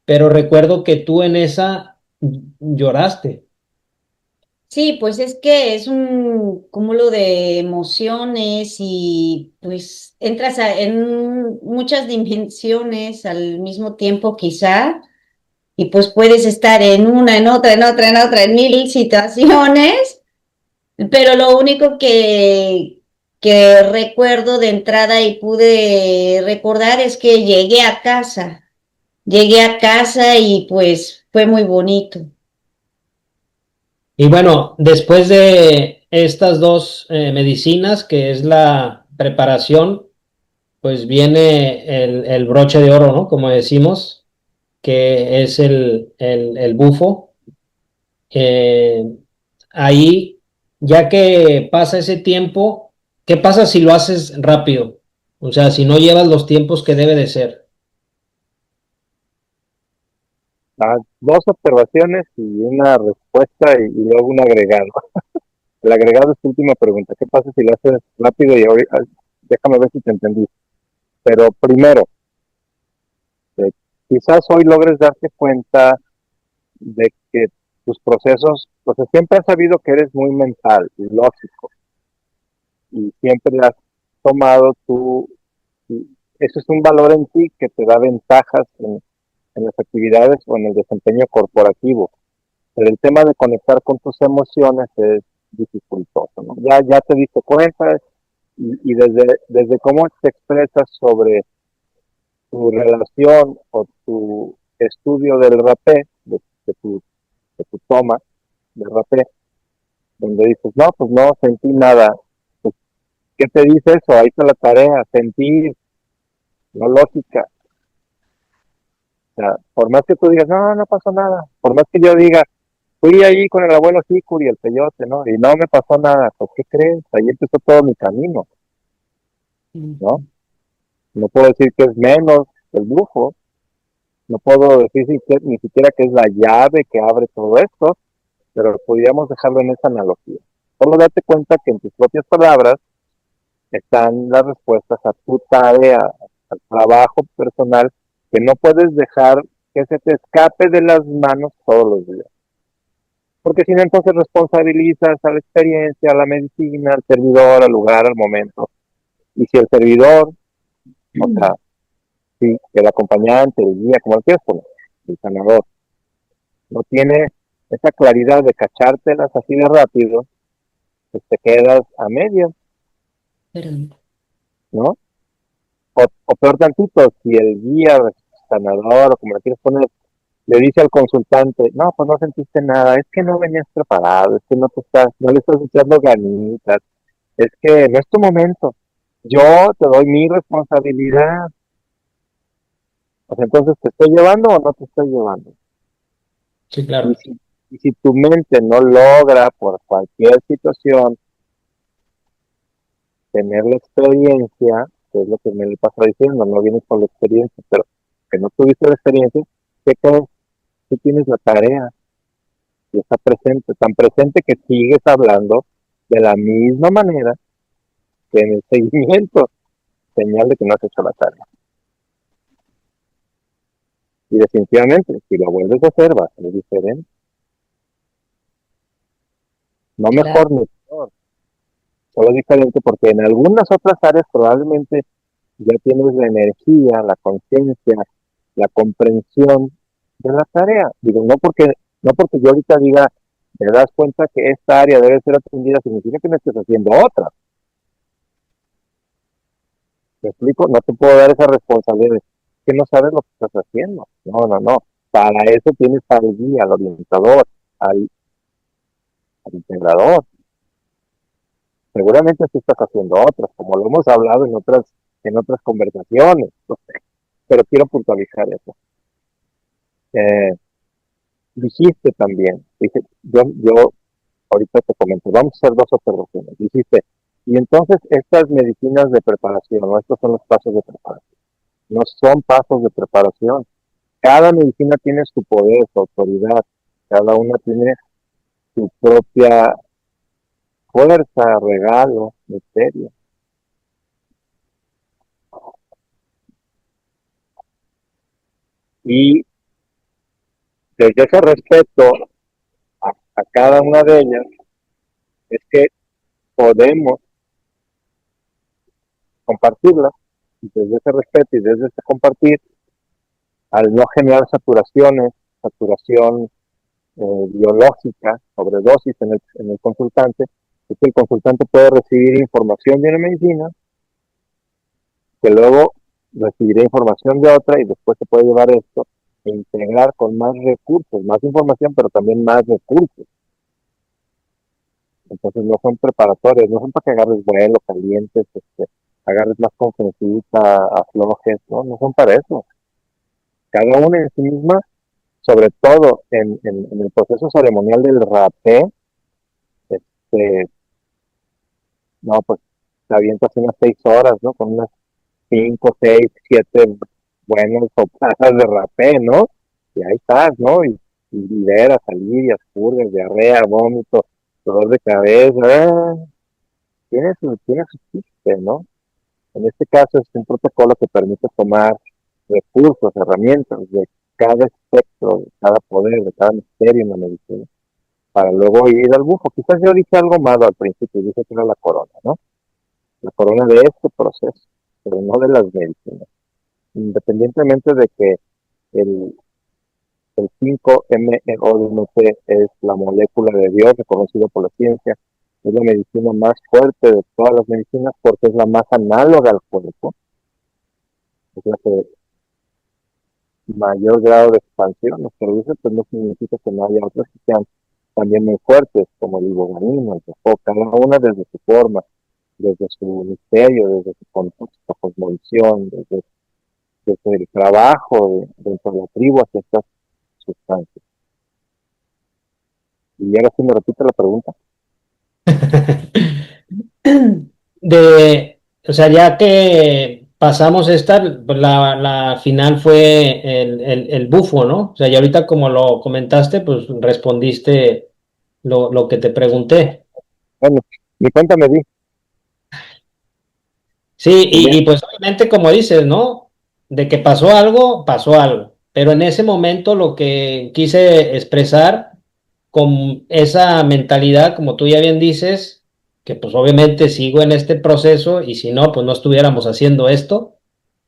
Pero recuerdo que tú en esa lloraste. Sí, pues es que es un cúmulo de emociones y pues entras en muchas dimensiones al mismo tiempo quizá, y pues puedes estar en una, en otra, en otra, en otra, en mil situaciones, pero lo único que recuerdo de entrada y pude recordar es que llegué a casa y pues fue muy bonito. Y bueno, después de estas dos medicinas, que es la preparación, pues viene el broche de oro, ¿no? Como decimos, que es el bufo. Eh, Ahí, ya que pasa ese tiempo, ¿qué pasa si lo haces rápido? O sea, si no llevas los tiempos que debe de ser. Dos observaciones y una respuesta y luego un agregado. El agregado es tu última pregunta. ¿Qué pasa si lo haces rápido y ahorita, déjame ver si te entendí? Pero primero, eh, quizás hoy logres darte cuenta de que tus procesos, pues siempre has sabido que eres muy mental y lógico, y siempre has tomado y eso es un valor en ti que te da ventajas en las actividades o en el desempeño corporativo. Pero el tema de conectar con tus emociones es dificultoso, ¿no? Ya te diste cuenta y desde cómo te expresas sobre tu relación o tu estudio del rapé, de tu toma del rapé, donde dices, no, pues no sentí nada. Pues, ¿qué te dice eso? Ahí está la tarea, sentir, no lógica. O sea, por más que tú digas, no, no pasó nada, por más que yo diga, fui allí con el abuelo Hickory y el peyote, ¿no? Y no me pasó nada, pues ¿qué crees? Ahí empezó todo mi camino, ¿no? No puedo decir que es menos el bufo, no puedo decir ni siquiera que es la llave que abre todo esto, pero podríamos dejarlo en esa analogía. Solo date cuenta que en tus propias palabras están las respuestas a tu tarea, al trabajo personal, que no puedes dejar que se te escape de las manos todos los días. Porque si no, entonces responsabilizas a la experiencia, a la medicina, al servidor, al lugar, al momento. Y si el servidor, o sea, si el acompañante, el guía, como el quieras poner, el sanador, no tiene esa claridad de cachártelas así de rápido, pues te quedas a medias, Pero ¿no? O peor tantito, si el guía, sanador, o como le quieras poner, le dice al consultante, no, pues no sentiste nada, es que no venías preparado, es que no le estás echando ganitas, es que no es tu momento, yo te doy mi responsabilidad, o sea, entonces te estoy llevando o no te estoy llevando. Sí, Y claro. si tu mente no logra por cualquier situación tener la experiencia, que es lo que me le pasa diciendo, no vienes con la experiencia, pero que no tuviste la experiencia, ¿qué crees? Tú tienes la tarea y está presente, tan presente que sigues hablando de la misma manera que en el seguimiento, señal de que no has hecho la tarea. Y definitivamente, si lo vuelves a hacer, va a ser diferente. No claro. mejor ni peor, solo diferente porque en algunas otras áreas probablemente ya tienes la energía, la conciencia, la comprensión de la tarea. Digo, no porque yo ahorita diga, te das cuenta que esta área debe ser atendida, significa que no estés haciendo otra. ¿Me explico? No te puedo dar esa responsabilidad de que no sabes lo que estás haciendo. No, no, no. Para eso tienes al guía, al orientador, al integrador. Seguramente sí estás haciendo otras, como lo hemos hablado en otras conversaciones, no sé, pero quiero puntualizar eso. Eh, Dijiste también, yo ahorita te comento, vamos a hacer dos observaciones. Dijiste, y entonces estas medicinas de preparación, ¿no? Estos son los pasos de preparación. No son pasos de preparación. Cada medicina tiene su poder, su autoridad. Cada una tiene su propia fuerza, regalo, misterio. Y desde ese respeto a cada una de ellas, es que podemos compartirlas. Y desde ese respeto y desde ese compartir, al no generar saturación biológica, sobredosis en el consultante, es que el consultante puede recibir información de una medicina, que luego recibirá información de otra y después se puede llevar esto e integrar con más recursos, más información, pero también más recursos. Entonces no son preparatorios, no son para que agarres vuelo, calientes, agarres más confiancita, aflojes, no son para eso. Cada una en sí misma, sobre todo en el proceso ceremonial del rapé, no, pues te avientas unas 6 horas, ¿no? Con unas 5, 6, 7 buenas sopadas de rapé, ¿no? Y ahí estás, ¿no? Y liberas, alivias, purgas, diarrea, vómito, dolor de cabeza, tiene su chiste, ¿no? En este caso es un protocolo que permite tomar recursos, herramientas de cada espectro, de cada poder, de cada misterio en la medicina, para luego ir al bufo. Quizás yo dije algo malo al principio, dije que era la corona, ¿no? La corona de este proceso, pero no de las medicinas. Independientemente de que el, el 5-MeO-DMT es la molécula de Dios reconocida por la ciencia, es la medicina más fuerte de todas las medicinas porque es la más análoga al cuerpo, es la que mayor grado de expansión nos produce, pues no significa que no haya otras que sean también muy fuertes, como el ibogaína, el tofó, cada una desde su forma, desde su misterio, desde su contexto, cosmovisión, desde el trabajo dentro de la tribu hacia estas sustancias. Y ahora sí me repite la pregunta. O sea, ya que pasamos esta, pues la final fue el bufo, ¿no? O sea, y ahorita como lo comentaste, pues respondiste lo que te pregunté. Bueno, mi cuenta me di. Sí, Y y pues obviamente como dices, ¿no? De que pasó algo. Pero en ese momento lo que quise expresar con esa mentalidad, como tú ya bien dices, que pues obviamente sigo en este proceso y si no, pues no estuviéramos haciendo esto.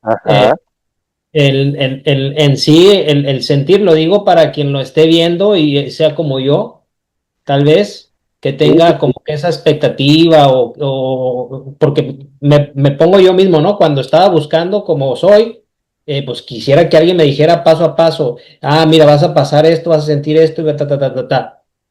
ajá, En sí, el sentir, lo digo para quien lo esté viendo y sea como yo, tal vez que sí, sí, tenga como que esa expectativa porque me pongo yo mismo, ¿no? Cuando estaba buscando como soy, pues quisiera que alguien me dijera paso a paso, mira, vas a pasar esto, vas a sentir esto, y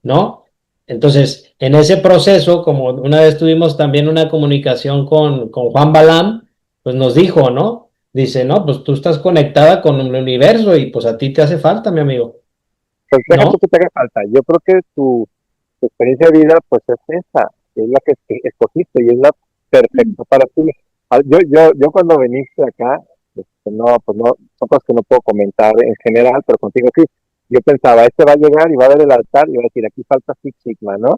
¿no? Entonces, en ese proceso, como una vez tuvimos también una comunicación con Juan Balam, pues nos dijo, ¿no? Dice, no, pues tú estás conectada con el universo y pues a ti te hace falta, mi amigo, pues deja ¿no? tú que te haga falta. Yo creo que tu experiencia de vida, pues es esa, es la que escogiste y es la perfecta para ti. Yo cuando viniste acá, no, pues no, son cosas que no puedo comentar en general, pero contigo sí. Yo pensaba, este va a llegar y va a ver el altar y va a decir, aquí falta Six Sigma, ¿no?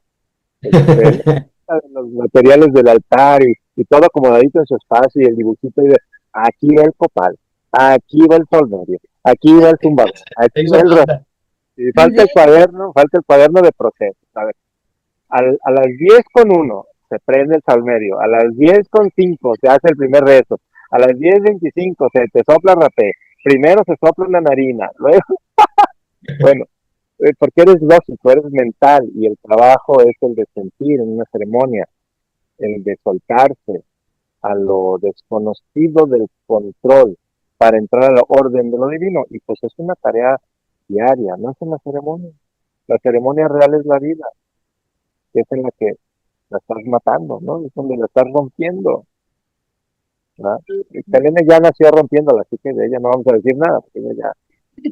Los materiales del altar y todo acomodadito en su espacio y el dibujito y de, aquí va el copal, aquí va el solmerio, aquí va el tumbador, aquí va Eso el... falta. Y falta el cuaderno de proceso. A ver, a las 10:01 se prende el salmerio, a las 10:05 se hace el primer rezo, a las 10:25 se te sopla rapé, primero se sopla una narina, luego, bueno, porque eres lógico, eres mental y el trabajo es el de sentir en una ceremonia, el de soltarse a lo desconocido del control para entrar a la orden de lo divino y pues es una tarea diaria, no es una ceremonia. La ceremonia real es la vida, que es en la que la estás matando, ¿no? Es donde la estás rompiendo, ¿verdad? Y Selene ya nació rompiéndola, así que de ella no vamos a decir nada, porque ella ya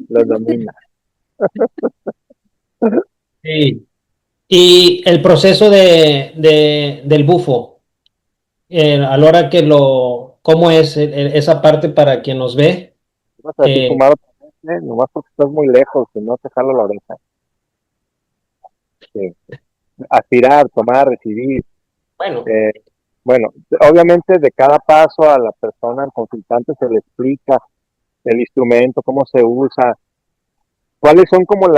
lo domina. Sí. Y el proceso del bufo, a la hora que ¿cómo es esa parte para quien nos ve? Vas a decir fumar otra vez, nomás porque estás muy lejos, que no te jalo la oreja. Sí. Aspirar, tomar, recibir. Bueno, Eh, bueno, obviamente de cada paso a la persona, al consultante, se le explica el instrumento, cómo se usa, cuáles son como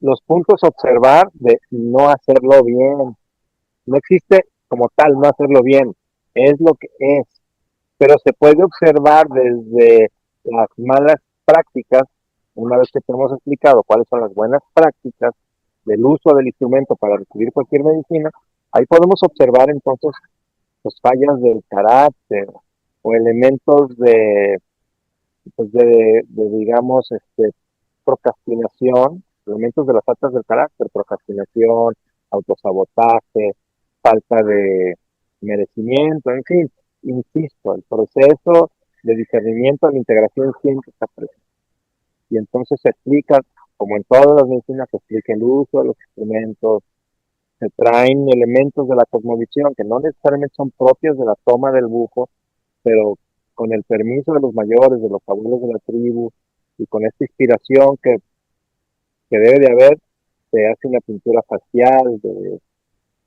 los puntos a observar de no hacerlo bien. No existe como tal no hacerlo bien, es lo que es, pero se puede observar desde las malas prácticas, una vez que te hemos explicado cuáles son las buenas prácticas del uso del instrumento para recibir cualquier medicina, ahí podemos observar entonces pues, fallas del carácter o elementos pues digamos, procrastinación, elementos de las faltas del carácter, procrastinación, autosabotaje, falta de merecimiento, en fin, insisto, el proceso de discernimiento, de la integración siempre está presente. Y entonces se explica, como en todas las medicinas, se explica el uso de los instrumentos, se traen elementos de la cosmovisión que no necesariamente son propios de la toma del bufo, pero con el permiso de los mayores, de los abuelos de la tribu, y con esta inspiración que debe de haber, se hace una pintura facial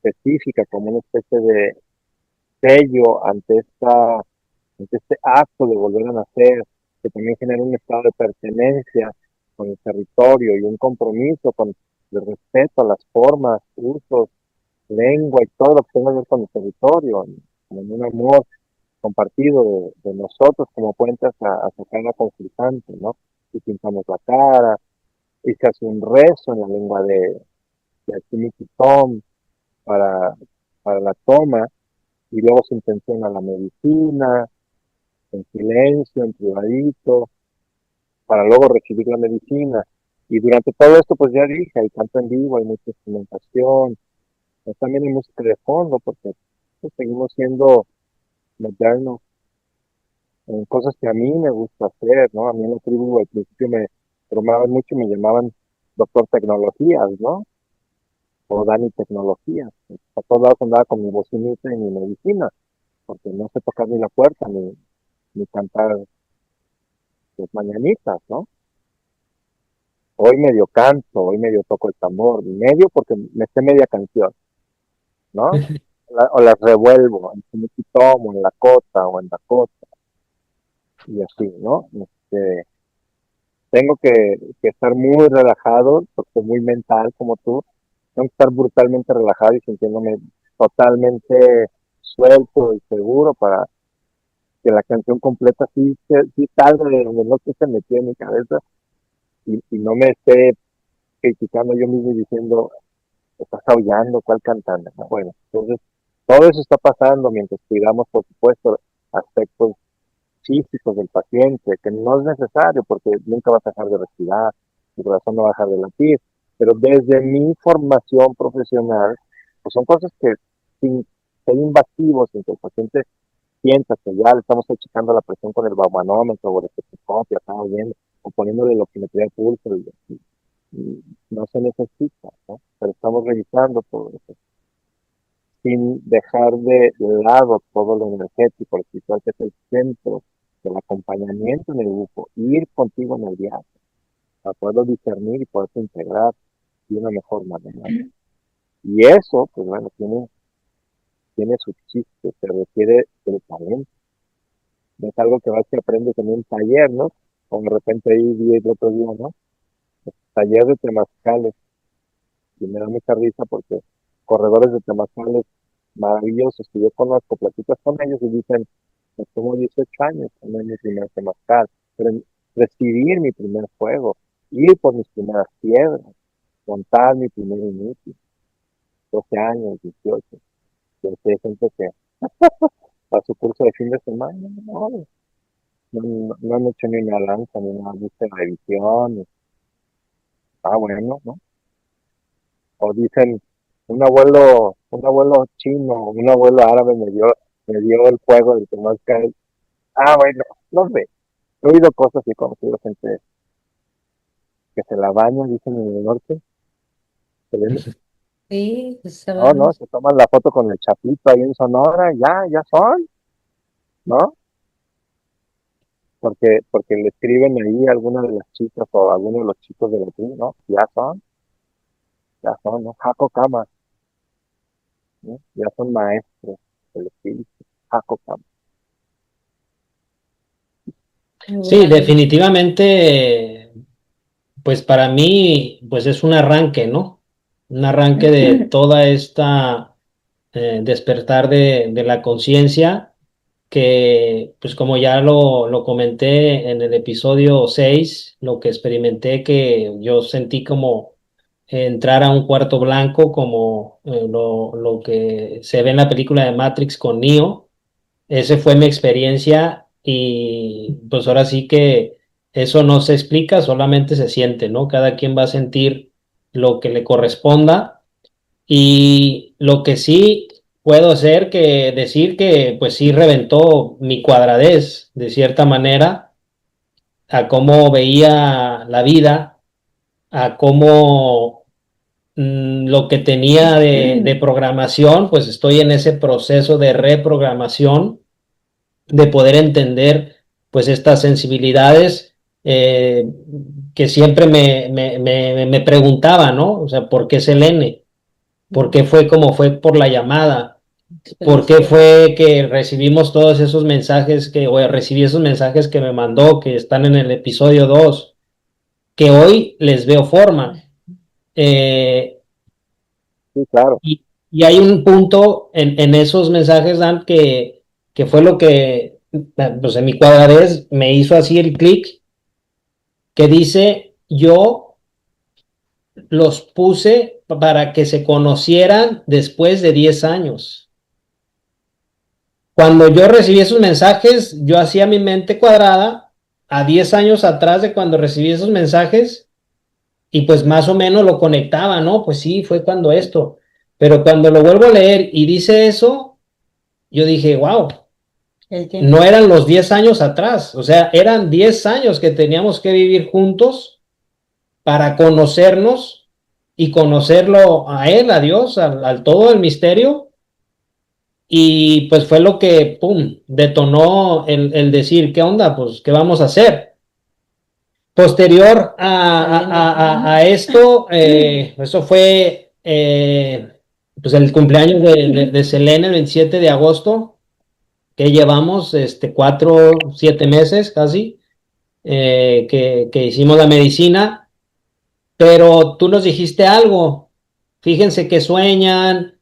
específica, como una especie de sello ante este acto de volver a nacer, que también genera un estado de pertenencia con el territorio y un compromiso con el respeto a las formas, usos, lengua y todo lo que tenga que ver con el territorio, como en un amor compartido de nosotros como puentes a sacar a consultante, ¿no? Y pintamos la cara, y se hace un rezo en la lengua de Tom para la toma, y luego se intenciona la medicina, en silencio, en privadito, para luego recibir la medicina. Y durante todo esto, pues ya dije, hay canto en vivo, hay mucha instrumentación, también hay música de fondo, porque pues, seguimos siendo modernos en cosas que a mí me gusta hacer, ¿no? A mí en la tribu al principio me bromaban mucho y me llamaban doctor tecnologías, ¿no? O Dani tecnologías. A todos lados andaba con mi bocinita y mi medicina, porque no sé tocar ni la puerta ni cantar las mañanitas, ¿no? Hoy medio canto, hoy medio toco el tambor, medio porque me sé media canción, ¿no? O las revuelvo en Chimiquitomo, en la cota o en la cota, y así, ¿no? Tengo que estar muy relajado, porque muy mental como tú, tengo que estar brutalmente relajado y sintiéndome totalmente suelto y seguro para que la canción completa sí salga de donde no se metió en mi cabeza y no me esté criticando yo mismo y diciendo, estás aullando, ¿cuál cantando? ¿No? Bueno, entonces todo eso está pasando mientras cuidamos, por supuesto, aspectos físicos del paciente, que no es necesario porque nunca va a dejar de respirar, tu corazón no va a dejar de latir, pero desde mi formación profesional, pues son cosas que sin ser invasivos, sin que el paciente sienta que ya le estamos checando la presión con el baumanómetro o el estetoscopio, estamos viendo, o poniéndole lo que me de pulso, y no se necesita, ¿no? Pero estamos revisando todo eso sin dejar de lado todo lo energético, lo espiritual, que es el centro del acompañamiento en el grupo, ir contigo en el viaje, para poderlo discernir y poderse integrar de una mejor manera. Y eso, pues bueno, tiene su chiste, se requiere del talento. No es algo que vas que aprendes en un taller, ¿no? O de repente ahí vi el otro día, ¿no? Taller de temazcales. Y me da mucha risa porque corredores de temazcales maravillosos que yo conozco, platicas con ellos y dicen, pues tengo 18 años, no es mi primer temazcal, pero recibir mi primer fuego, ir por mis primeras piedras, montar mi primer inicio, 12 años, 18. Yo sé gente que a su curso de fin de semana, no han hecho ni una lanza, ni una búsqueda de revisión. Ah, bueno, ¿no? O dicen, un abuelo chino, un abuelo árabe me dio el juego del que más cae. Bueno, no sé. He oído cosas y he conocido gente que se la baña, dicen en el norte. Sí, pues, No, se toman la foto con el chapito ahí en Sonora, ya son, ¿no? Porque le escriben ahí a alguna de las chicas o a alguno de los chicos de la tribu, ¿no? Ya son, ¿no? Jaco Kama, ¿no? Ya son maestros del espíritu, Jaco Kama. Sí, definitivamente, pues para mí, pues es un arranque, ¿no? Un arranque de toda esta despertar de la conciencia que, pues como ya lo comenté en el episodio 6 lo que experimenté, que yo sentí como entrar a un cuarto blanco, como lo que se ve en la película de Matrix con Neo. Esa fue mi experiencia y pues ahora sí que eso no se explica, solamente se siente, ¿no? Cada quien va a sentir lo que le corresponda y lo que sí puedo hacer que decir que pues sí reventó mi cuadradez de cierta manera a cómo veía la vida, a cómo lo que tenía de programación, pues estoy en ese proceso de reprogramación, de poder entender pues estas sensibilidades que siempre me preguntaba, ¿no? O sea, ¿por qué Selene? ¿Por qué fue como fue por la llamada? ¿Por qué fue que recibimos todos esos mensajes o recibí esos mensajes que me mandó, que están en el episodio 2 que hoy les veo forma? Eh, Sí, claro. y hay un punto en esos mensajes, Dan, que fue lo que, pues en mi cuadradez me hizo así el clic, que dice, yo los puse para que se conocieran después de 10 años. Cuando yo recibí esos mensajes, yo hacía mi mente cuadrada a 10 años atrás de cuando recibí esos mensajes y pues más o menos lo conectaba, ¿no? Pues sí, fue cuando esto. Pero cuando lo vuelvo a leer y dice eso, yo dije, wow, no eran los 10 años atrás, o sea, eran 10 años que teníamos que vivir juntos para conocernos y conocerlo a él, a Dios, al todo el misterio. Y pues fue lo que, pum, detonó el decir, ¿qué onda? Pues, ¿qué vamos a hacer? Posterior a esto, eso fue pues el cumpleaños de Selene, el 27 de agosto, que llevamos 7 meses casi, que hicimos la medicina, pero tú nos dijiste algo, fíjense que sueñan,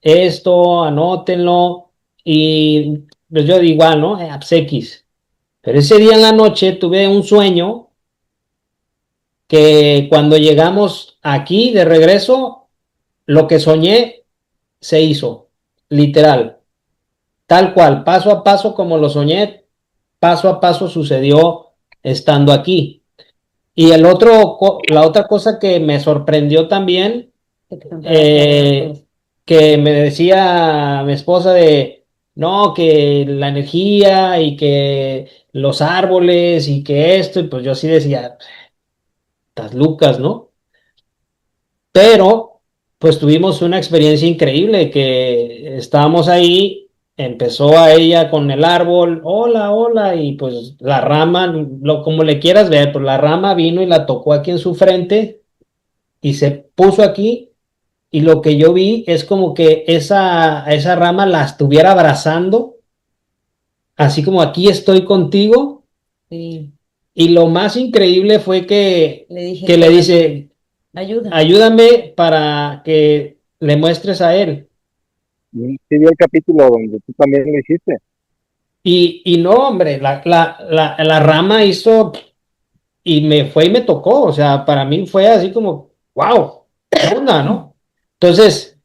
esto, anótenlo, y pues yo digo igual, ¿no? X. Pero ese día en la noche tuve un sueño que cuando llegamos aquí de regreso, lo que soñé se hizo, literal, tal cual, paso a paso como lo soñé, paso a paso sucedió estando aquí. Y la otra cosa que me sorprendió también, que me decía mi esposa no, que la energía y que los árboles y que esto, y pues yo sí decía, estas lucas, ¿no? Pero pues tuvimos una experiencia increíble que estábamos ahí, empezó a ella con el árbol, hola, hola, y pues la rama, como le quieras ver, pues la rama vino y la tocó aquí en su frente y se puso aquí y lo que yo vi es como que esa rama la estuviera abrazando, así como aquí estoy contigo. Sí. Y lo más increíble fue que le dice, ayúdame para que le muestres a él. Sí, vi el capítulo donde tú también lo hiciste. Y no, hombre, la rama hizo y me fue y me tocó. O sea, para mí fue así como, wow, onda, ¿no? Entonces,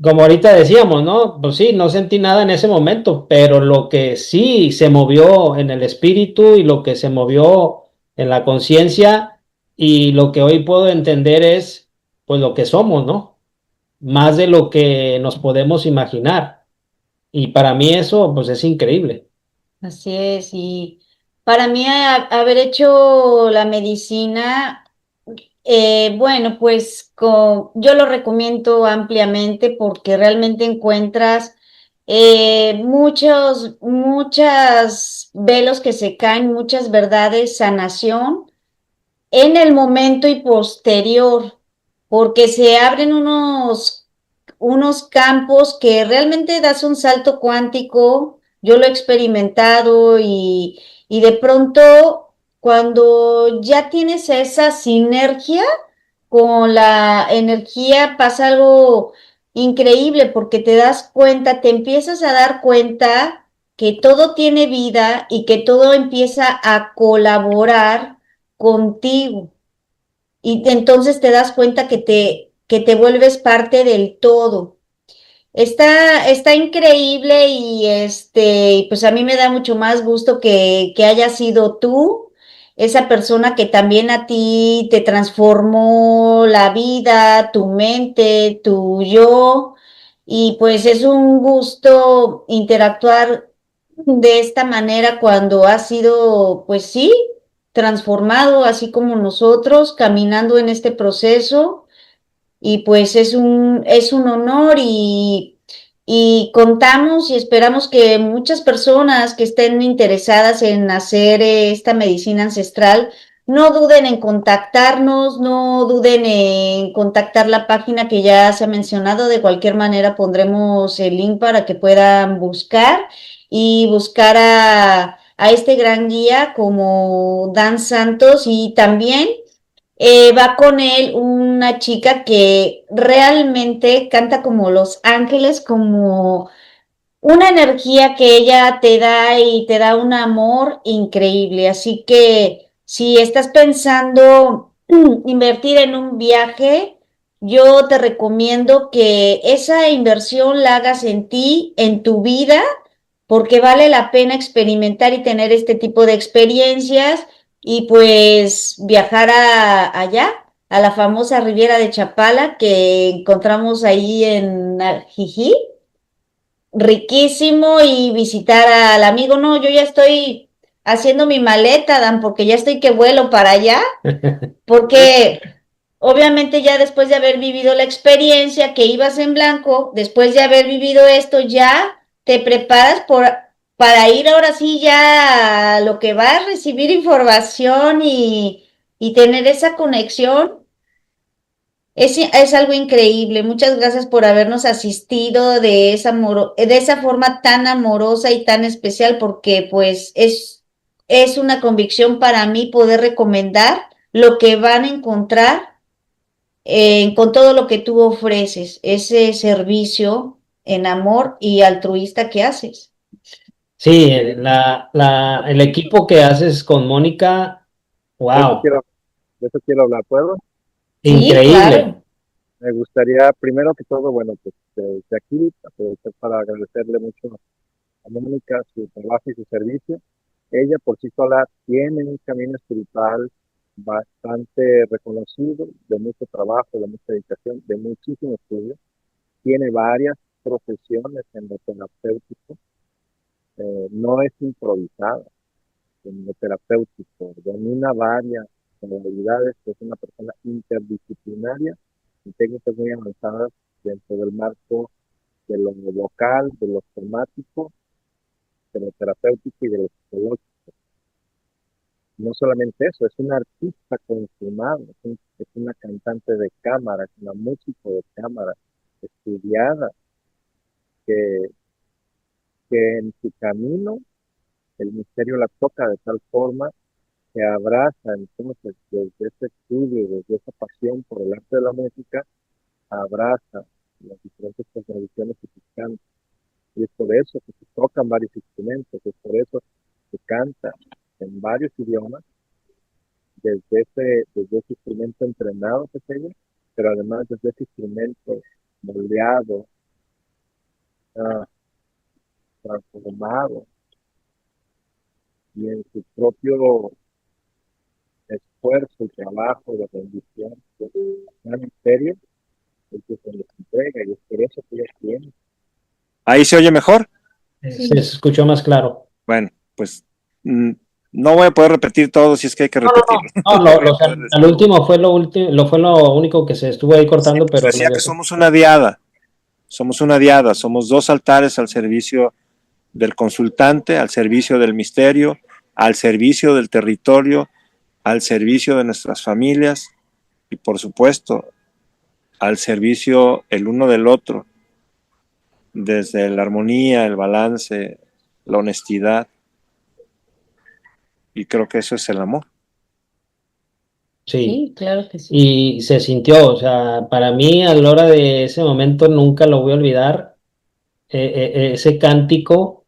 como ahorita decíamos, ¿no? Pues sí, no sentí nada en ese momento, pero lo que sí se movió en el espíritu y lo que se movió en la conciencia y lo que hoy puedo entender es, pues lo que somos, ¿no? más de lo que nos podemos imaginar. Y para mí eso, pues es increíble. Así es, y para mí haber hecho la medicina, bueno, pues yo lo recomiendo ampliamente porque realmente encuentras muchas velos que se caen, muchas verdades, sanación en el momento y posterior, porque se abren unos campos que realmente das un salto cuántico. Yo lo he experimentado y de pronto cuando ya tienes esa sinergia con la energía pasa algo increíble porque te das cuenta, te empiezas a dar cuenta que todo tiene vida y que todo empieza a colaborar contigo. Y entonces te das cuenta que te vuelves parte del todo. Está increíble y pues a mí me da mucho más gusto que hayas sido tú, esa persona que también a ti te transformó la vida, tu mente, tu yo, y pues es un gusto interactuar de esta manera cuando has sido, pues sí, transformado, así como nosotros, caminando en este proceso y pues es un honor y contamos y esperamos que muchas personas que estén interesadas en hacer esta medicina ancestral no duden en contactarnos, no duden en contactar la página que ya se ha mencionado. De cualquier manera pondremos el link para que puedan buscar y buscar a este gran guía como Dan Santos y también va con él una chica que realmente canta como Los Ángeles, como una energía que ella te da y te da un amor increíble. Así que si estás pensando invertir en un viaje, yo te recomiendo que esa inversión la hagas en ti, en tu vida, porque vale la pena experimentar y tener este tipo de experiencias y pues viajar allá, a la famosa Riviera de Chapala que encontramos ahí en Jijí, riquísimo y visitar al amigo. No, yo ya estoy haciendo mi maleta, Dan, porque ya estoy que vuelo para allá, porque obviamente ya después de haber vivido la experiencia que ibas en blanco, después de haber vivido esto, ya te preparas para ir ahora sí ya a lo que va a recibir información y tener esa conexión. Es algo increíble. Muchas gracias por habernos asistido de esa forma tan amorosa y tan especial, porque pues es una convicción para mí poder recomendar lo que van a encontrar con todo lo que tú ofreces, ese servicio en amor y altruista que haces. Sí, el equipo que haces con Mónica, De eso wow, quiero, de eso quiero hablar, ¿puedo? Sí, increíble. claro. Me gustaría, primero que todo, bueno, pues desde aquí, aprovechar para agradecerle mucho a Mónica su trabajo y su servicio. Ella por sí sola tiene un camino espiritual bastante reconocido, de mucho trabajo, de mucha dedicación, de muchísimo estudio. Tiene varias profesiones en lo terapéutico, no es improvisada en lo terapéutico, domina varias modalidades, es una persona interdisciplinaria y técnicas muy avanzadas dentro del marco de lo vocal, de lo somático, de lo terapéutico y de lo psicológico. No solamente eso, es una artista consumada, es una cantante de cámara, es una músico de cámara, estudiada, que, que en su camino el misterio la toca de tal forma que abraza entonces desde ese estudio, desde esa pasión por el arte de la música, abraza las diferentes tradiciones que se cantan. Y es por eso que se tocan varios instrumentos, es por eso que se canta en varios idiomas, desde ese instrumento entrenado que es ella, pero además desde ese instrumento moldeado, ah, transformado, y en su propio esfuerzo y trabajo de rendición, de gran misterio, Él que se les entrega y es por eso que ellos tienen. ¿Ahí se oye mejor? Se escuchó más claro. Bueno, pues no voy a poder repetir todo si es que hay que repetirlo. No, No voy a poder al último fue lo último, fue lo único que se estuvo ahí cortando, pues pero decía que somos una diada, somos dos altares al servicio del consultante, al servicio del misterio, al servicio del territorio, al servicio de nuestras familias y por supuesto al servicio el uno del otro, desde la armonía, el balance, la honestidad. Y creo que eso es el amor. sí. Sí, claro que sí. Y se sintió, o sea, para mí a la hora de ese momento nunca lo voy a olvidar, ese cántico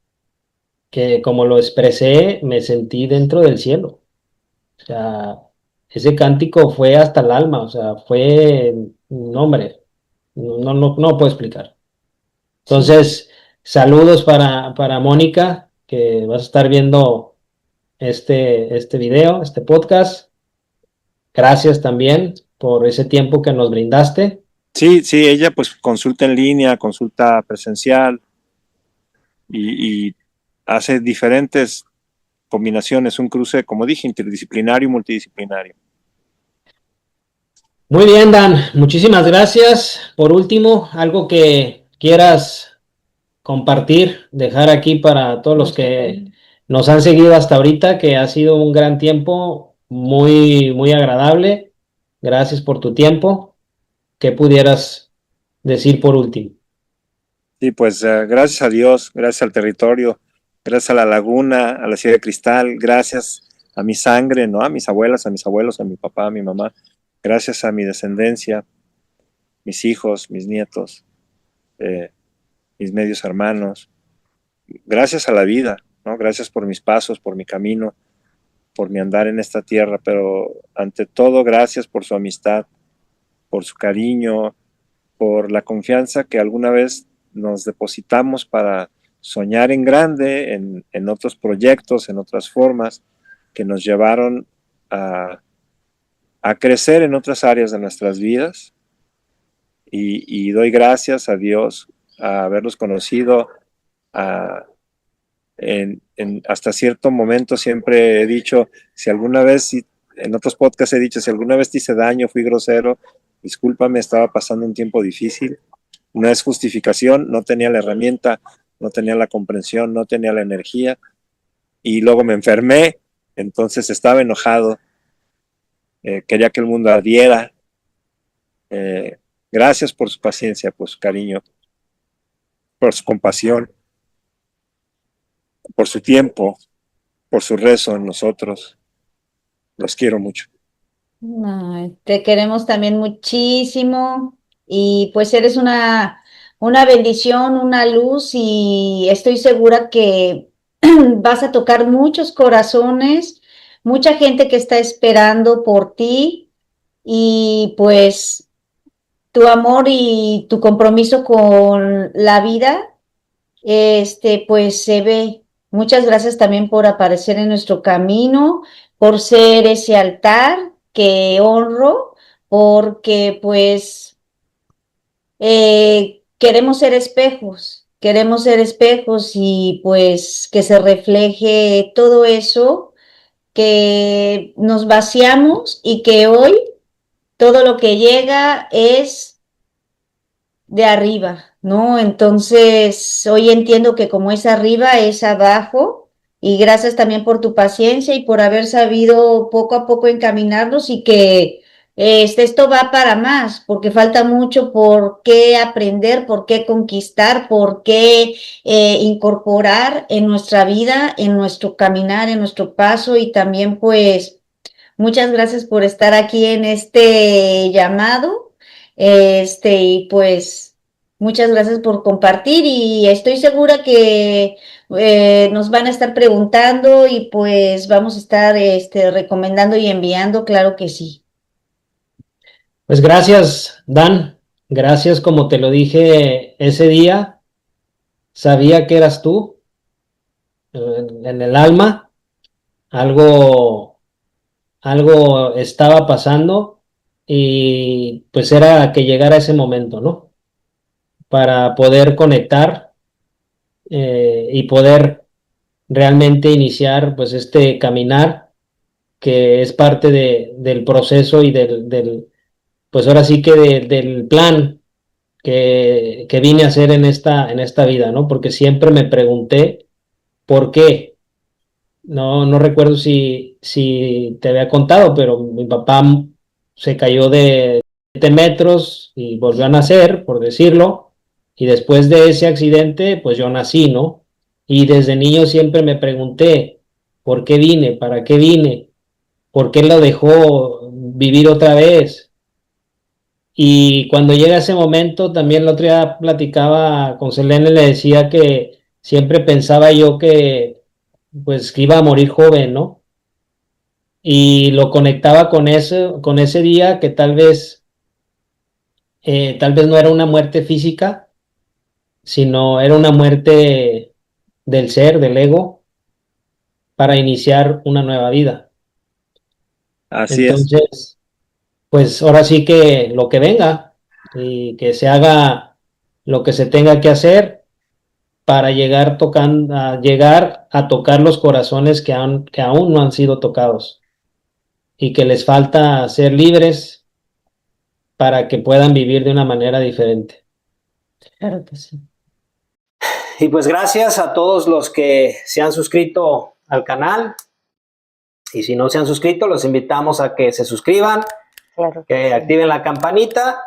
que como lo expresé, me sentí dentro del cielo. O sea, ese cántico fue hasta el alma, o sea, fue, no, hombre, no puedo explicar. Entonces, saludos para Mónica, que vas a estar viendo este video, este podcast. Gracias también por ese tiempo que nos brindaste. Sí, sí, ella pues consulta en línea, consulta presencial y hace diferentes combinaciones, un cruce, como dije, interdisciplinario y multidisciplinario. Muy bien, Dan, muchísimas gracias. Por último, algo que quieras compartir, dejar aquí para todos los que nos han seguido hasta ahorita, que ha sido un gran tiempo, muy agradable. Gracias por tu tiempo. ¿Qué pudieras decir por último? Sí, pues gracias a Dios, gracias al territorio, gracias a la laguna, a la ciudad de cristal, gracias a mi sangre, ¿no? A mis abuelas, a mis abuelos, a mi papá, a mi mamá, gracias a mi descendencia, mis hijos, mis nietos, eh, mis medios hermanos, gracias a la vida, ¿no? Gracias por mis pasos, por mi camino, por mi andar en esta tierra, pero ante todo gracias por su amistad, por su cariño, por la confianza que alguna vez nos depositamos para soñar en grande, en otros proyectos, en otras formas, que nos llevaron a crecer en otras áreas de nuestras vidas. Y doy gracias a Dios a haberlos conocido. A, hasta cierto momento siempre he dicho, si alguna vez, en otros podcasts he dicho, si alguna vez te hice daño, fui grosero, discúlpame, estaba pasando un tiempo difícil. No es justificación, no tenía la herramienta, no tenía la comprensión, no tenía la energía. Y luego me enfermé, entonces estaba enojado, quería que el mundo ardiera. Gracias por su paciencia, por su cariño, por su compasión, por su tiempo, por su rezo en nosotros. Los quiero mucho. Ay, te queremos también muchísimo y pues eres una bendición, una luz y estoy segura que vas a tocar muchos corazones, mucha gente que está esperando por ti y pues tu amor y tu compromiso con la vida, pues se ve. Muchas gracias también por aparecer en nuestro camino, por ser ese altar que honro, porque pues queremos ser espejos y pues que se refleje todo eso, que nos vaciamos y que hoy todo lo que llega es de arriba, ¿no? Entonces, hoy entiendo que como es arriba, es abajo, y gracias también por tu paciencia y por haber sabido poco a poco encaminarnos y que esto va para más, porque falta mucho por qué aprender, por qué conquistar, por qué incorporar en nuestra vida, en nuestro caminar, en nuestro paso y también pues muchas gracias por estar aquí en este llamado. Y pues muchas gracias por compartir y estoy segura que nos van a estar preguntando y pues vamos a estar recomendando y enviando, claro que sí. Pues gracias, Dan. Gracias, como te lo dije ese día. Sabía que eras tú en el alma. Algo estaba pasando. y pues era que llegara ese momento, ¿no? Para poder conectar y poder realmente iniciar pues este caminar que es parte del proceso y pues ahora sí que del plan que vine a hacer en esta vida, ¿no? Porque siempre me pregunté por qué. No recuerdo si te había contado, pero mi papá se cayó de 7 metros y volvió a nacer, por decirlo, y después de ese accidente, pues yo nací, ¿no? Y desde niño siempre me pregunté, ¿por qué vine? ¿Para qué vine? ¿Por qué lo dejó vivir otra vez? Y cuando llega ese momento, también el otro día platicaba con Selene, le decía que siempre pensaba yo que pues que iba a morir joven, ¿no? Y lo conectaba con ese día que tal vez no era una muerte física, sino era una muerte del ser, del ego, para iniciar una nueva vida. Así es. Entonces, pues ahora sí que lo que venga y que se haga lo que se tenga que hacer para llegar a tocar los corazones que aún no han sido tocados y que les falta ser libres para que puedan vivir de una manera diferente. Claro que sí. Y pues gracias a todos los que se han suscrito al canal. Y si no se han suscrito, los invitamos a que se suscriban, Claro que sí. activen la campanita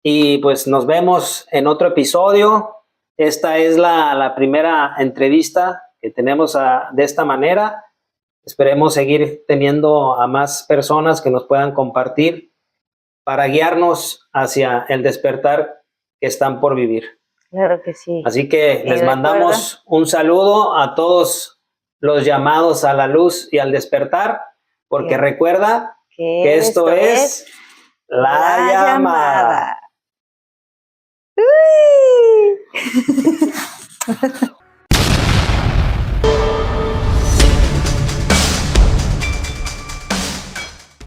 y pues nos vemos en otro episodio. Esta es la primera entrevista que tenemos de esta manera. Esperemos seguir teniendo a más personas que nos puedan compartir para guiarnos hacia el despertar que están por vivir. Claro que sí. Así que les mandamos un saludo a todos los llamados a la luz y al despertar, porque Bien. recuerda que esto es La Llamada. Uy.